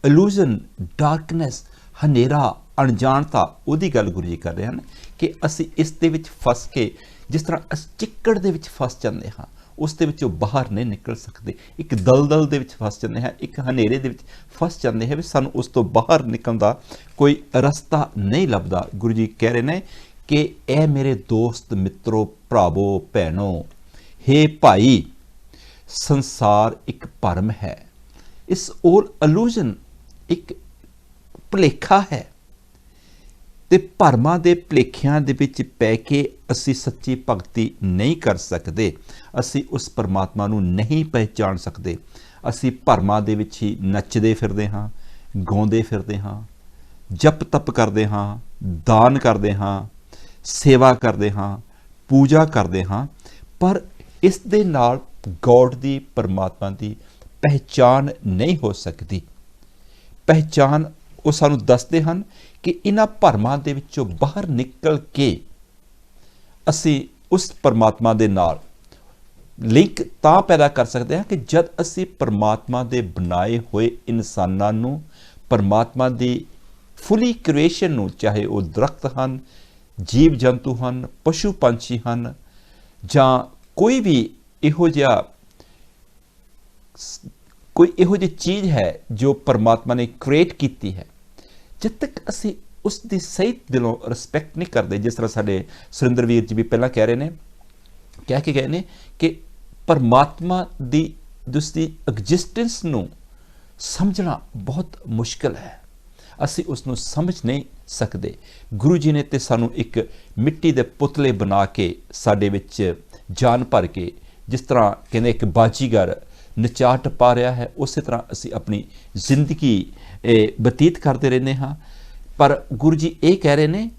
ਇਲੂਜ਼ਨ, ਡਾਰਕਨੈਸ, ਹਨੇਰਾ, ਅਣਜਾਣਤਾ, ਉਹਦੀ ਗੱਲ ਗੁਰੂ ਜੀ ਕਰ ਰਹੇ ਹਨ ਕਿ ਅਸੀਂ ਇਸ ਦੇ ਵਿੱਚ ਫਸ ਕੇ, ਜਿਸ ਤਰ੍ਹਾਂ ਅਸੀਂ ਚਿੱਕੜ ਦੇ ਵਿੱਚ ਫਸ ਜਾਂਦੇ ਹਾਂ, ਉਸ ਦੇ ਵਿੱਚੋਂ ਬਾਹਰ ਨਹੀਂ ਨਿਕਲ ਸਕਦੇ, ਇੱਕ ਦਲਦਲ ਦੇ ਵਿੱਚ ਫਸ ਜਾਂਦੇ ਹਾਂ, ਇੱਕ ਹਨੇਰੇ ਦੇ ਵਿੱਚ ਫਸ ਜਾਂਦੇ ਹਾਂ, ਵੀ ਸਾਨੂੰ ਉਸ ਤੋਂ ਬਾਹਰ ਨਿਕਲਣ ਦਾ ਕੋਈ ਰਸਤਾ ਨਹੀਂ ਲੱਭਦਾ। ਗੁਰੂ ਜੀ ਕਹਿ ਰਹੇ ਨੇ ਕਿ ਇਹ ਮੇਰੇ ਦੋਸਤ ਮਿੱਤਰੋ, ਭਰਾਵੋ, ਭੈਣੋ, ਹੇ ਭਾਈ, ਸੰਸਾਰ ਇੱਕ ਭਰਮ ਹੈ, ਇਸ ਔਲ ਇਲੂਜ਼ਨ ਇੱਕ ਭੁਲੇਖਾ ਹੈ, ਤੇ ਭਰਮਾਂ ਦੇ ਭੁਲੇਖਿਆਂ ਦੇ ਵਿੱਚ ਪੈ ਕੇ ਅਸੀਂ ਸੱਚੀ ਭਗਤੀ ਨਹੀਂ ਕਰ ਸਕਦੇ, ਅਸੀਂ ਉਸ ਪਰਮਾਤਮਾ ਨੂੰ ਨਹੀਂ ਪਹਿਚਾਣ ਸਕਦੇ। ਅਸੀਂ ਭਰਮਾਂ ਦੇ ਵਿੱਚ ਹੀ ਨੱਚਦੇ ਫਿਰਦੇ ਹਾਂ, ਗਾਉਂਦੇ ਫਿਰਦੇ ਹਾਂ, ਜਪ ਤਪ ਕਰਦੇ ਹਾਂ, ਦਾਨ ਕਰਦੇ ਹਾਂ, ਸੇਵਾ ਕਰਦੇ ਹਾਂ, ਪੂਜਾ ਕਰਦੇ ਹਾਂ, ਪਰ ਇਸ ਦੇ ਨਾਲ ਗੋਡ ਦੀ, ਪਰਮਾਤਮਾ ਦੀ ਪਹਿਚਾਨ ਨਹੀਂ ਹੋ ਸਕਦੀ। ਪਹਿਚਾਨ ਉਹ ਸਾਨੂੰ ਦੱਸਦੇ ਹਨ ਕਿ ਇਹਨਾਂ ਭਰਮਾਂ ਦੇ ਵਿੱਚੋਂ ਬਾਹਰ ਨਿਕਲ ਕੇ ਅਸੀਂ ਉਸ ਪਰਮਾਤਮਾ ਦੇ ਨਾਲ ਲਿੰਕ ਤਾਂ ਪੈਦਾ ਕਰ ਸਕਦੇ ਹਾਂ ਕਿ ਜਦ ਅਸੀਂ ਪਰਮਾਤਮਾ ਦੇ ਬਣਾਏ ਹੋਏ ਇਨਸਾਨਾਂ ਨੂੰ, ਪਰਮਾਤਮਾ ਦੀ ਫੁੱਲੀ ਕ੍ਰੀਏਸ਼ਨ ਨੂੰ, ਚਾਹੇ ਉਹ ਦਰਖਤ ਹਨ, ਜੀਵ ਜੰਤੂ ਹਨ, ਪਸ਼ੂ ਪੰਛੀ ਹਨ, ਜਾਂ ਕੋਈ ਵੀ ਇਹੋ ਜਿਹੀ ਚੀਜ਼ ਹੈ ਜੋ ਪਰਮਾਤਮਾ ਨੇ ਕ੍ਰੀਏਟ ਕੀਤੀ ਹੈ, ਜਦ ਤੱਕ ਅਸੀਂ ਉਸ ਦੀ ਸਹੀ ਦਿਲੋਂ ਰਿਸਪੈਕਟ ਨਹੀਂ ਕਰਦੇ, ਜਿਸ ਤਰ੍ਹਾਂ ਸਾਡੇ ਸੁਰਿੰਦਰ ਵੀਰ ਜੀ ਵੀ ਪਹਿਲਾਂ ਕਹਿ ਰਹੇ ਨੇ, ਕਹਿ ਕੇ ਗਏ ਨੇ ਕਿ ਪਰਮਾਤਮਾ ਦੀ ਉਸਦੀ ਐਗਜ਼ਿਸਟੈਂਸ ਨੂੰ ਸਮਝਣਾ ਬਹੁਤ ਮੁਸ਼ਕਿਲ ਹੈ, ਅਸੀਂ ਉਸ ਨੂੰ ਸਮਝ ਨਹੀਂ ਸਕਦੇ। ਗੁਰੂ ਜੀ ਨੇ ਤੇ ਸਾਨੂੰ ਇੱਕ ਮਿੱਟੀ ਦੇ ਪੁਤਲੇ ਬਣਾ ਕੇ ਸਾਡੇ ਵਿੱਚ ਜਾਨ ਭਰ ਕੇ, ਜਿਸ ਤਰ੍ਹਾਂ ਕਹਿੰਦੇ ਇੱਕ ਬਾਜੀਗਰ ਨਚਾ ਟਪਾ ਰਿਹਾ ਹੈ, ਉਸੇ ਤਰ੍ਹਾਂ ਅਸੀਂ ਆਪਣੀ ਜ਼ਿੰਦਗੀ ਬਤੀਤ ਕਰਦੇ ਰਹਿੰਦੇ ਹਾਂ। ਪਰ ਗੁਰੂ ਜੀ ਇਹ ਕਹਿ ਰਹੇ ਨੇ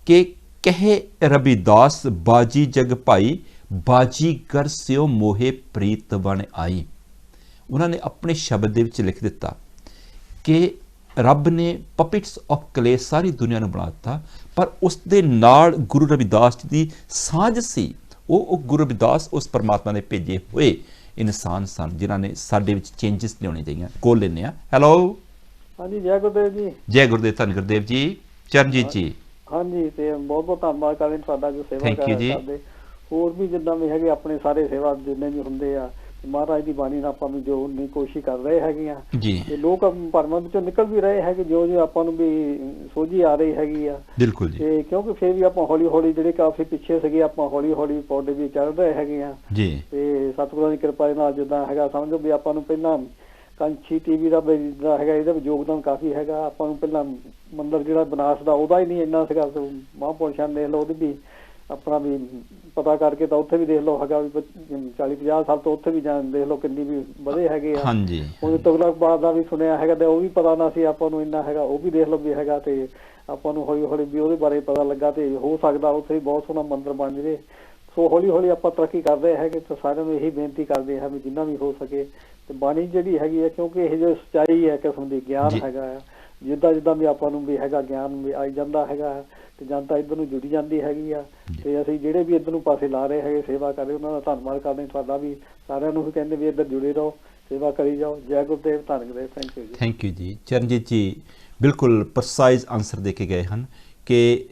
ਕਿ ਕਹੇ ਰਵਿਦਾਸ ਬਾਜੀ ਜਗ ਭਾਈ, ਬਾਜੀਗਰ ਸਿਓ ਮੋਹੇ ਪ੍ਰੀਤ ਬਣ ਆਈ। ਉਹਨਾਂ ਨੇ ਆਪਣੇ ਸ਼ਬਦ ਦੇ ਵਿੱਚ ਲਿਖ ਦਿੱਤਾ ਕਿ ਰੱਬ ਨੇ ਪਪਿਟਸ ਆਫ ਕਲੇ ਸਾਰੀ ਦੁਨੀਆ ਨੂੰ ਬਣਾ ਦਿੱਤਾ, ਪਰ ਉਸ ਦੇ ਨਾਲ ਗੁਰੂ ਰਵਿਦਾਸ ਜੀ ਦੀ ਸਾਂਝ ਸੀ। ਉਹ ਗੁਰੂ ਰਵਿਦਾਸ ਉਸ ਪਰਮਾਤਮਾ ਨੇ ਭੇਜੇ ਹੋਏ ਇਨਸਾਨ ਸਨ, ਜਿਨ੍ਹਾਂ ਨੇ ਸਾਡੇ ਵਿੱਚ ਚੇਂਜਸ ਲਿਆਉਣੇ ਚਾਹੀਏ। ਕੋਲ ਲੈਂਦੇ ਹਾਂ। ਹੈਲੋ, ਹਾਂਜੀ, ਜੈ ਗੁਰਦੇਵ ਜੀ। ਜੈ ਗੁਰਦੇਵ, ਧੰਨ ਗੁਰਦੇਵ ਜੀ। ਚਰਨਜੀਤ ਜੀ। ਹਾਂਜੀ, ਤੇ ਬਹੁਤ ਬਹੁਤ ਧੰਨਵਾਦ ਕਰਦੇ ਤੁਹਾਡਾ ਜੋ ਸੇਵਾ ਕਰਦੇ। ਹੋਰ ਵੀ ਜਿੱਦਾਂ ਵੀ ਹੈਗੇ ਆਪਣੇ ਸਾਰੇ ਸੇਵਾ ਜਿੰਨੇ ਵੀ ਹੁੰਦੇ ਆ, ਮਹਾਰਾਜ ਦੀ ਬਾਣੀ ਨਾਲ ਆਪਾਂ ਨੂੰ ਜੋ ਉਨੀ ਕੋਸ਼ਿਸ਼ ਕਰ ਰਹੇ ਹੈਗੇ ਆ ਜੀ, ਤੇ ਲੋਕ ਭਰਮਾਂ ਵਿੱਚੋਂ ਨਿਕਲ ਵੀ ਰਹੇ ਹੈਗੇ, ਜੋ ਆਪਾਂ ਨੂੰ ਵੀ ਸੋਝੀ ਆ ਰਹੀ ਹੈਗੀ ਆ। ਬਿਲਕੁਲ ਜੀ। ਤੇ ਕਿਉਂਕਿ ਫਿਰ ਵੀ ਆਪਾਂ ਹੌਲੀ ਹੌਲੀ ਜਿਹੜੇ ਕਾਫੀ ਪਿੱਛੇ ਸੀਗੇ, ਆਪਾਂ ਹੌਲੀ ਹੌਲੀ ਪੌਦੇ ਵੀ ਚੜ੍ਹ ਰਹੇ ਹੈਗੇ ਆ ਜੀ। ਤੇ ਸਤਿਗੁਰਾਂ ਦੀ ਕਿਰਪਾ ਦੇ ਨਾਲ ਜਿੱਦਾਂ ਹੈਗਾ, ਸਮਝੋ ਵੀ ਆਪਾਂ ਨੂੰ ਪਹਿਲਾਂ ਕੰਛੀ ਟੀਵੀ ਦਾ ਹੈਗਾ, ਇਹਦਾ ਵੀ ਯੋਗਦਾਨ ਕਾਫੀ ਹੈਗਾ। ਆਪਾਂ ਨੂੰ ਪਹਿਲਾਂ ਮੰਦਿਰ ਜਿਹੜਾ ਬਨਾਰਸ ਦਾ, ਉਹਦਾ ਹੀ ਨਹੀਂ ਇੰਨਾ ਸੀਗਾ। ਮਹਾਂਪੁਰਸ਼ਾਂ ਦੇਖ ਲਓ, ਉਹਦੀ ਵੀ ਆਪਣਾ ਵੀ ਪਤਾ ਕਰਕੇ ਤਾਂ ਉੱਥੇ ਵੀ ਦੇਖ ਲਓ ਹੈਗਾ ਵੀ 40-50 ਸਾਲ ਤੋਂ ਉੱਥੇ ਵੀ ਦੇਖ ਲਓ ਕਿੰਨੀ ਵੀ ਵਧੇ ਹੈਗੇ ਆ। ਉਹਦੇ ਤੁਗਲਕਬਾਦ ਦਾ ਵੀ ਸੁਣਿਆ ਹੈਗਾ, ਤੇ ਉਹ ਵੀ ਪਤਾ ਨਾ ਸੀ ਆਪਾਂ ਨੂੰ ਇੰਨਾ ਹੈਗਾ, ਉਹ ਵੀ ਦੇਖ ਲਓ ਵੀ ਹੈਗਾ। ਤੇ ਆਪਾਂ ਨੂੰ ਹੌਲੀ ਹੌਲੀ ਵੀ ਉਹਦੇ ਬਾਰੇ ਪਤਾ ਲੱਗਾ, ਤੇ ਹੋ ਸਕਦਾ ਉੱਥੇ ਵੀ ਬਹੁਤ ਸੋਹਣਾ ਮੰਦਿਰ ਬਣ ਜਾਵੇ। ਸੋ ਹੌਲੀ ਹੌਲੀ ਆਪਾਂ ਤਰੱਕੀ ਕਰਦੇ ਹੈਗੇ। ਤੇ ਸਾਰਿਆਂ ਨੂੰ ਇਹੀ ਬੇਨਤੀ ਕਰਦੇ ਹਾਂ ਵੀ ਜਿੰਨਾ ਵੀ ਹੋ ਸਕੇ ਤੇ ਬਾਣੀ ਜਿਹੜੀ ਹੈਗੀ ਹੈ, ਕਿਉਂਕਿ ਇਹ ਜੋ ਸੱਚਾਈ ਹੈ, ਕਿਸਮ ਦੀ ਗਿਆਨ ਹੈਗਾ ਆ, ਜਿੱਦਾਂ ਜਿੱਦਾਂ ਵੀ ਆਪਾਂ ਨੂੰ ਵੀ ਹੈਗਾ ਗਿਆਨ ਵੀ ਆਈ ਜਾਂਦਾ ਹੈਗਾ, ਤੇ ਜਨਤਾ ਇੱਧਰ ਨੂੰ ਜੁੜੀ ਜਾਂਦੀ ਹੈਗੀ ਆ। ਤੇ ਅਸੀਂ ਜਿਹੜੇ ਵੀ ਇੱਧਰ ਨੂੰ ਪਾਸੇ ਲਾ ਰਹੇ ਹੈਗੇ, ਸੇਵਾ ਕਰ ਰਹੇ, ਉਹਨਾਂ ਦਾ ਧੰਨਵਾਦ ਕਰਦੇ। ਤੁਹਾਡਾ ਵੀ ਸਾਰਿਆਂ ਨੂੰ ਵੀ ਕਹਿੰਦੇ ਵੀ ਇੱਧਰ ਜੁੜੇ ਰਹੋ, ਸੇਵਾ ਕਰੀ ਜਾਓ। ਜੈ ਗੁਰਦੇਵ, ਧੰਨ ਗੁਰਦੇਵ। ਥੈਂਕ ਯੂ ਜੀ। ਥੈਂਕ ਯੂ ਜੀ। ਚਰਨਜੀਤ ਜੀ ਬਿਲਕੁਲ ਪ੍ਰਸਾਈਜ਼ ਆਨਸਰ ਦੇ ਕੇ ਗਏ ਹਨ ਕਿ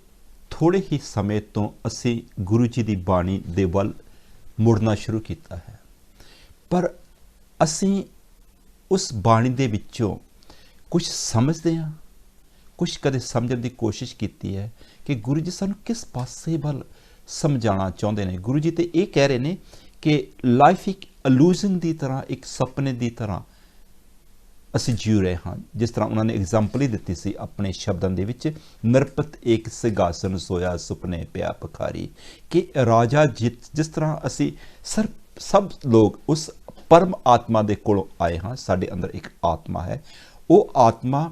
ਥੋੜ੍ਹੇ ਹੀ ਸਮੇਂ ਤੋਂ ਅਸੀਂ ਗੁਰੂ ਜੀ ਦੀ ਬਾਣੀ ਦੇ ਵੱਲ ਮੁੜਨਾ ਸ਼ੁਰੂ ਕੀਤਾ ਹੈ, ਪਰ ਅਸੀਂ ਉਸ ਬਾਣੀ ਦੇ ਵਿੱਚੋਂ ਕੁਝ ਸਮਝਦੇ ਹਾਂ, ਕੁਝ ਕਦੇ ਸਮਝਣ ਦੀ ਕੋਸ਼ਿਸ਼ ਕੀਤੀ ਹੈ ਕਿ ਗੁਰੂ ਜੀ ਸਾਨੂੰ ਕਿਸ ਪਾਸੇ ਵੱਲ ਸਮਝਾਉਣਾ ਚਾਹੁੰਦੇ ਨੇ। ਗੁਰੂ ਜੀ ਤੇ ਇਹ ਕਹਿ ਰਹੇ ਨੇ ਕਿ ਲਾਈਫ ਇੱਕ ਇਲੂਜ਼ਨ ਦੀ ਤਰ੍ਹਾਂ, ਇੱਕ ਸੁਪਨੇ ਦੀ ਤਰ੍ਹਾਂ ਅਸੀਂ ਜੀਉ ਰਹੇ ਹਾਂ। ਜਿਸ ਤਰ੍ਹਾਂ ਉਹਨਾਂ ਨੇ ਐਗਜ਼ਾਮਪਲ ਹੀ ਦਿੱਤੀ ਸੀ ਆਪਣੇ ਸ਼ਬਦਾਂ ਦੇ ਵਿੱਚ, ਨਰਪਤ ਏਕ ਸਿੰਘਾਸਨ ਸੋਇਆ ਸੁਪਨੇ ਪਿਆ ਭਿਖਾਰੀ, ਕਿ ਰਾਜਾ ਜਿਸ ਤਰ੍ਹਾਂ ਅਸੀਂ ਸਭ ਲੋਕ ਉਸ ਪਰਮ ਆਤਮਾ ਦੇ ਕੋਲੋਂ ਆਏ ਹਾਂ। ਸਾਡੇ ਅੰਦਰ ਇੱਕ ਆਤਮਾ ਹੈ, ਉਹ ਆਤਮਾ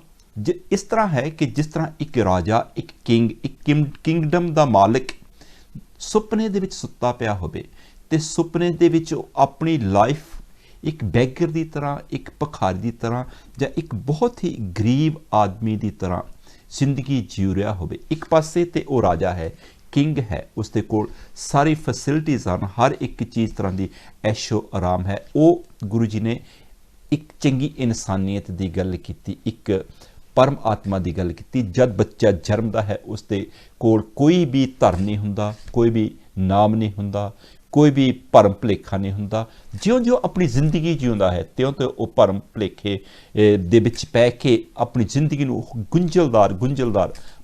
ਇਸ ਤਰ੍ਹਾਂ ਹੈ ਕਿ ਜਿਸ ਤਰ੍ਹਾਂ ਇੱਕ ਰਾਜਾ, ਇੱਕ ਕਿੰਗਡਮ ਦਾ ਮਾਲਕ ਸੁਪਨੇ ਦੇ ਵਿੱਚ ਸੁੱਤਾ ਪਿਆ ਹੋਵੇ, ਤੇ ਸੁਪਨੇ ਦੇ ਵਿੱਚ ਆਪਣੀ ਲਾਈਫ ਇੱਕ ਬੈਗਰ ਦੀ ਤਰ੍ਹਾਂ, ਇੱਕ ਭਿਖਾਰੀ ਦੀ ਤਰ੍ਹਾਂ, ਜਾਂ ਇੱਕ ਬਹੁਤ ਹੀ ਗਰੀਬ ਆਦਮੀ ਦੀ ਤਰ੍ਹਾਂ ਜ਼ਿੰਦਗੀ ਜੀਉ ਰਿਹਾ ਹੋਵੇ। ਇੱਕ ਪਾਸੇ ਤੇ ਉਹ ਰਾਜਾ ਹੈ, ਕਿੰਗ ਹੈ, ਉਸ ਦੇ ਕੋਲ ਸਾਰੀ ਫੈਸਿਲਿਟੀਜ਼ ਹਨ, ਹਰ ਇੱਕ ਚੀਜ਼ ਤਰ੍ਹਾਂ ਦੀ ਐਸ਼ੋ ਆਰਾਮ ਹੈ। ਉਹ ਗੁਰੂ ਜੀ ਨੇ ਇੱਕ ਚੰਗੀ ਇਨਸਾਨੀਅਤ ਦੀ ਗੱਲ ਕੀਤੀ, ਇੱਕ ਪਰਮ ਆਤਮਾ ਦੀ ਗੱਲ ਕੀਤੀ। ਜਦ ਬੱਚਾ ਜਨਮਦਾ ਹੈ ਉਸ ਦੇ ਕੋਲ ਕੋਈ ਵੀ ਧਰਮ ਨਹੀਂ ਹੁੰਦਾ, ਕੋਈ ਵੀ ਨਾਮ ਨਹੀਂ ਹੁੰਦਾ, ਕੋਈ ਵੀ ਭਰਮ ਭੁਲੇਖਾ ਨਹੀਂ ਹੁੰਦਾ। ਜਿਉਂ-ਜਿਉਂ ਆਪਣੀ ਜ਼ਿੰਦਗੀ ਜਿਉਂਦਾ ਹੈ ਤਿਉਂ-ਤਿਉਂ ਉਹ ਭਰਮ ਭੁਲੇਖੇ ਦੇ ਵਿੱਚ ਪੈ ਕੇ ਆਪਣੀ ਜ਼ਿੰਦਗੀ ਨੂੰ ਗੁੰਝਲਦਾਰ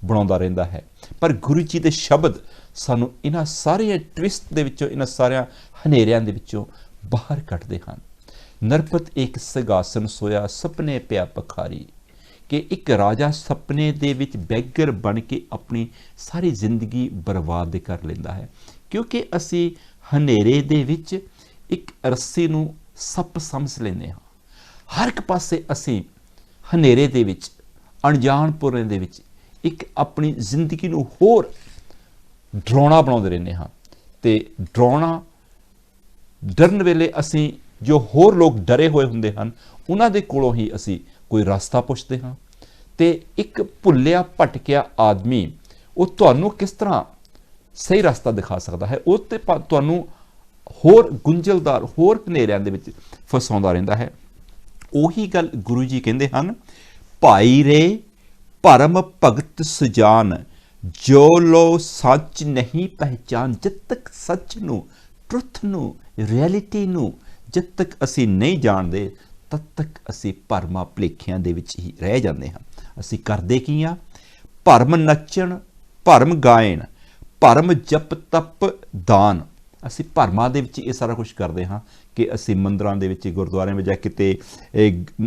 ਬਣਾਉਂਦਾ ਰਹਿੰਦਾ ਹੈ। ਪਰ ਗੁਰੂ ਜੀ ਦੇ ਸ਼ਬਦ ਸਾਨੂੰ ਇਹਨਾਂ ਸਾਰੀਆਂ ਟਵਿਸਟ ਦੇ ਵਿੱਚੋਂ, ਇਹਨਾਂ ਸਾਰਿਆਂ ਹਨੇਰਿਆਂ ਦੇ ਵਿੱਚੋਂ ਬਾਹਰ ਕੱਢਦੇ ਹਨ। ਨਰਪਤ ਏਕ ਸਿੰਘਾਸਨ ਸੋਇਆ ਸੁਪਨੇ ਪਿਆ ਭਿਖਾਰੀ, ਕਿ ਇੱਕ ਰਾਜਾ ਸੁਪਨੇ ਦੇ ਵਿੱਚ ਬੈਗਰ ਬਣ ਕੇ ਆਪਣੀ ਸਾਰੀ ਜ਼ਿੰਦਗੀ ਬਰਬਾਦ ਕਰ ਲੈਂਦਾ ਹੈ, ਕਿਉਂਕਿ ਅਸੀਂ ਹਨੇਰੇ ਦੇ ਵਿੱਚ ਇੱਕ ਰੱਸੀ ਨੂੰ ਸੱਪ ਸਮਝ ਲੈਂਦੇ ਹਾਂ। ਹਰ ਇੱਕ ਪਾਸੇ ਅਸੀਂ ਹਨੇਰੇ ਦੇ ਵਿੱਚ, ਅਣਜਾਣਪੁਰੇ ਦੇ ਵਿੱਚ ਇੱਕ ਆਪਣੀ ਜ਼ਿੰਦਗੀ ਨੂੰ ਹੋਰ ਡਰਾਉਣਾ ਬਣਾਉਂਦੇ ਰਹਿੰਦੇ ਹਾਂ। ਤੇ ਡਰਨ ਵੇਲੇ ਅਸੀਂ ਜੋ ਹੋਰ ਲੋਕ ਡਰੇ ਹੋਏ ਹੁੰਦੇ ਹਨ ਉਹਨਾਂ ਦੇ ਕੋਲੋਂ ਹੀ ਅਸੀਂ ਕੋਈ ਰਸਤਾ ਪੁੱਛਦੇ ਹਾਂ। ਤੇ ਇੱਕ ਭੁੱਲਿਆ ਭਟਕਿਆ ਆਦਮੀ ਉਹ ਤੁਹਾਨੂੰ ਕਿਸ ਤਰ੍ਹਾਂ ਸਹੀ ਰਸਤਾ ਦਿਖਾ ਸਕਦਾ ਹੈ? ਉਹ ਤੇ ਤੁਹਾਨੂੰ ਹੋਰ ਗੁੰਝਲਦਾਰ, ਹੋਰ ਹਨੇਰਿਆਂ ਦੇ ਵਿੱਚ ਫਸਾਉਂਦਾ ਰਹਿੰਦਾ ਹੈ। ਉਹੀ ਗੱਲ ਗੁਰੂ ਜੀ ਕਹਿੰਦੇ ਹਨ, ਭਾਈ ਰੇ ਭਰਮ ਭਗਤ ਸੁਜਾਨ, ਜੋ ਲੋ ਸੱਚ ਨਹੀਂ ਪਹਿਚਾਨ। ਜਦ ਤੱਕ ਸੱਚ ਨੂੰ, ਟਰੁੱਥ ਨੂੰ, ਰਿਐਲਿਟੀ ਨੂੰ ਜਦ ਤੱਕ ਅਸੀਂ ਨਹੀਂ ਜਾਣਦੇ, ਤਦ ਤੱਕ ਅਸੀਂ ਭਰਮਾਂ ਭੁਲੇਖਿਆਂ ਦੇ ਵਿੱਚ ਹੀ ਰਹਿ ਜਾਂਦੇ ਹਾਂ। ਅਸੀਂ ਕਰਦੇ ਕੀ ਹਾਂ? ਭਰਮ ਨੱਚਣ, ਭਰਮ ਗਾਇਣ, ਭਰਮ ਜਪ ਤਪ ਦਾਨ। ਅਸੀਂ ਭਰਮਾਂ ਦੇ ਵਿੱਚ ਇਹ ਸਾਰਾ ਕੁਝ ਕਰਦੇ ਹਾਂ ਕਿ ਅਸੀਂ ਮੰਦਰਾਂ ਦੇ ਵਿੱਚ, ਗੁਰਦੁਆਰਿਆਂ ਵਿੱਚ ਜਾ ਕਿਤੇ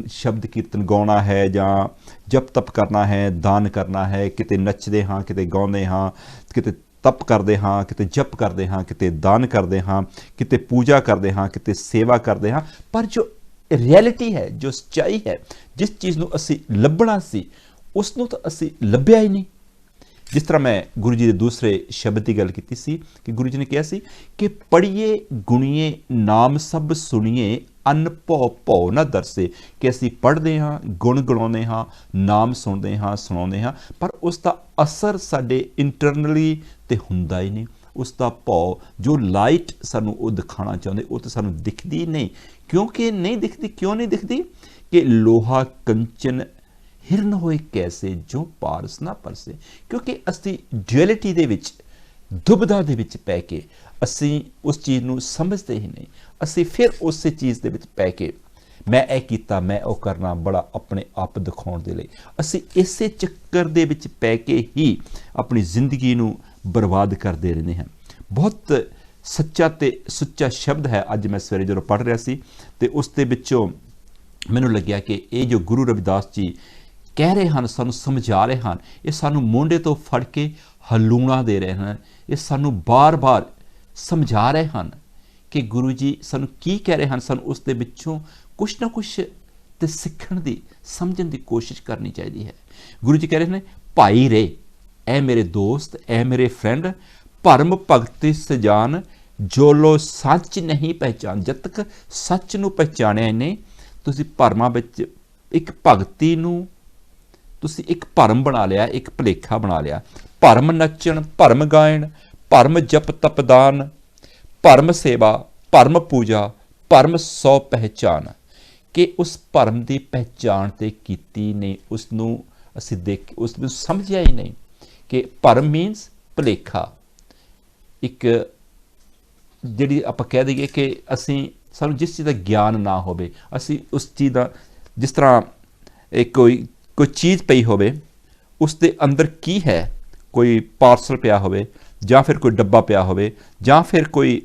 ਸ਼ਬਦ ਕੀਰਤਨ ਗਾਉਣਾ ਹੈ, ਜਾਂ ਜਪ ਤਪ ਕਰਨਾ ਹੈ, ਦਾਨ ਕਰਨਾ ਹੈ, ਕਿਤੇ ਨੱਚਦੇ ਹਾਂ, ਕਿਤੇ ਗਾਉਂਦੇ ਹਾਂ, ਕਿਤੇ ਤਪ ਕਰਦੇ ਹਾਂ, ਕਿਤੇ ਜਪ ਕਰਦੇ ਹਾਂ, ਕਿਤੇ ਦਾਨ ਕਰਦੇ ਹਾਂ, ਕਿਤੇ ਪੂਜਾ ਕਰਦੇ ਹਾਂ, ਕਿਤੇ ਸੇਵਾ ਕਰਦੇ ਹਾਂ। ਪਰ ਜੋ ਰਿਐਲਿਟੀ ਹੈ, ਜੋ ਸੱਚਾਈ ਹੈ, ਜਿਸ ਚੀਜ਼ ਨੂੰ ਅਸੀਂ ਲੱਭਣਾ ਸੀ ਉਸ ਨੂੰ ਤਾਂ ਅਸੀਂ ਲੱਭਿਆ ਹੀ ਨਹੀਂ। ਜਿਸ ਤਰ੍ਹਾਂ ਮੈਂ ਗੁਰੂ ਜੀ ਦੇ ਦੂਸਰੇ ਸ਼ਬਦ ਦੀ ਗੱਲ ਕੀਤੀ ਸੀ ਕਿ ਗੁਰੂ ਜੀ ਨੇ ਕਿਹਾ ਸੀ ਕਿ ਪੜ੍ਹੀਏ ਗੁਣੀਏ ਨਾਮ ਸਭ ਸੁਣੀਏ, ਅੰਨ ਭਉ ਨਾ ਦਰਸੇ। ਕਿ ਅਸੀਂ ਪੜ੍ਹਦੇ ਹਾਂ, ਗੁਣ ਗਣਾਉਂਦੇ ਹਾਂ, ਨਾਮ ਸੁਣਦੇ ਹਾਂ, ਸੁਣਾਉਂਦੇ ਹਾਂ, ਪਰ ਉਸ ਦਾ ਅਸਰ ਸਾਡੇ ਇੰਟਰਨਲੀ ਤੇ ਹੁੰਦਾ ਹੀ ਨਹੀਂ। ਉਸ ਦਾ ਭਉ, ਜੋ ਲਾਈਟ ਸਾਨੂੰ ਉਹ ਦਿਖਾਉਣਾ ਚਾਹੁੰਦੇ, ਉਹ ਤਾਂ ਸਾਨੂੰ ਦਿਖਦੀ ਨਹੀਂ। ਕਿਉਂਕਿ ਨਹੀਂ ਦਿਖਦੀ, ਕਿਉਂ ਨਹੀਂ ਦਿਖਦੀ? ਕਿ ਲੋਹਾ ਕੰਚਨ ਹਿਰਨ ਹੋਏ ਕੈਸੇ, ਜੋ ਪਾਰਸ ਨਾ ਪਰਸੇ। ਕਿਉਂਕਿ ਅਸੀਂ ਡੁਅਲਿਟੀ ਦੇ ਵਿੱਚ, ਦੁਬਿਧਾ ਦੇ ਵਿੱਚ ਪੈ ਕੇ ਅਸੀਂ ਉਸ ਚੀਜ਼ ਨੂੰ ਸਮਝਦੇ ਹੀ ਨਹੀਂ। ਅਸੀਂ ਫਿਰ ਉਸੇ ਚੀਜ਼ ਦੇ ਵਿੱਚ ਪੈ ਕੇ ਮੈਂ ਇਹ ਕੀਤਾ, ਮੈਂ ਉਹ ਕਰਨਾ, ਬੜਾ ਆਪਣੇ ਆਪ ਦਿਖਾਉਣ ਦੇ ਲਈ ਅਸੀਂ ਇਸੇ ਚੱਕਰ ਦੇ ਵਿੱਚ ਪੈ ਕੇ ਹੀ ਆਪਣੀ ਜ਼ਿੰਦਗੀ ਨੂੰ ਬਰਬਾਦ ਕਰਦੇ ਰਹਿੰਦੇ ਹਾਂ। ਬਹੁਤ ਸੱਚਾ ਤੇ ਸੁੱਚਾ ਸ਼ਬਦ ਹੈ। ਅੱਜ ਮੈਂ ਸਵੇਰੇ ਜਦੋਂ ਪੜ੍ਹ ਰਿਹਾ ਸੀ ਤੇ ਉਸ ਦੇ ਵਿੱਚੋਂ ਮੈਨੂੰ ਲੱਗਿਆ ਕਿ ਇਹ ਜੋ ਗੁਰੂ ਰਵਿਦਾਸ ਜੀ ਕਹਿ ਰਹੇ ਹਨ, ਸਾਨੂੰ ਸਮਝਾ ਰਹੇ ਹਨ, ਇਹ ਸਾਨੂੰ ਮੋਢੇ ਤੋਂ ਫੜ ਕੇ ਹਲੂਣਾ ਦੇ ਰਹੇ ਹਨ। ਇਹ ਸਾਨੂੰ ਬਾਰ-ਬਾਰ ਸਮਝਾ ਰਹੇ ਹਨ ਕਿ ਗੁਰੂ ਜੀ ਸਾਨੂੰ ਕੀ ਕਹਿ ਰਹੇ ਹਨ। ਸਾਨੂੰ ਉਸ ਦੇ ਵਿੱਚੋਂ ਕੁਛ ਨਾ ਕੁਛ ਤੇ ਸਿੱਖਣ ਦੀ, ਸਮਝਣ ਦੀ ਕੋਸ਼ਿਸ਼ ਕਰਨੀ ਚਾਹੀਦੀ ਹੈ। ਗੁਰੂ ਜੀ ਕਹਿ ਰਹੇ ਨੇ, ਭਾਈ ਰੇ, ਐ ਮੇਰੇ ਦੋਸਤ, ਐ ਮੇਰੇ ਫਰੈਂਡ, ਭਰਮ ਭਗਤੀ ਸਜਾਨ, ਜੋ ਲੋ ਸੱਚ ਨਹੀਂ ਪਹਿਚਾਨ। ਜਦ ਤੱਕ ਸੱਚ ਨੂੰ ਪਹਿਚਾਣਿਆ ਨਹੀਂ, ਤੁਸੀਂ ਭਰਮਾਂ ਵਿੱਚ ਇੱਕ ਭਗਤੀ ਨੂੰ ਤੁਸੀਂ ਇੱਕ ਭਰਮ ਬਣਾ ਲਿਆ, ਇੱਕ ਭੁਲੇਖਾ ਬਣਾ ਲਿਆ। ਭਰਮ ਨੱਚਣ, ਭਰਮ ਗਾਇਣ, ਭਰਮ ਜਪ ਤਪ ਦਾਨ, ਭਰਮ ਸੇਵਾ, ਭਰਮ ਪੂਜਾ, ਭਰਮ ਸੋ ਪਹਿਚਾਨ। ਕਿ ਉਸ ਭਰਮ ਦੀ ਪਹਿਚਾਣ ਤੇ ਕੀਤੀ ਨਹੀਂ, ਉਸ ਨੂੰ ਅਸੀਂ ਦੇਖ, ਉਸ ਨੂੰ ਸਮਝਿਆ ਹੀ ਨਹੀਂ ਕਿ ਭਰਮ ਮੀਨਸ ਭੁਲੇਖਾ। ਇੱਕ ਜਿਹੜੀ ਆਪਾਂ ਕਹਿ ਦਈਏ ਕਿ ਸਾਨੂੰ ਜਿਸ ਚੀਜ਼ ਦਾ ਗਿਆਨ ਨਾ ਹੋਵੇ, ਅਸੀਂ ਉਸ ਚੀਜ਼ ਦਾ, ਜਿਸ ਤਰ੍ਹਾਂ ਕੋਈ ਚੀਜ਼ ਪਈ ਹੋਵੇ, ਉਸ ਦੇ ਅੰਦਰ ਕੀ ਹੈ, ਕੋਈ ਪਾਰਸਲ ਪਿਆ ਹੋਵੇ ਜਾਂ ਫਿਰ ਕੋਈ ਡੱਬਾ ਪਿਆ ਹੋਵੇ ਜਾਂ ਫਿਰ ਕੋਈ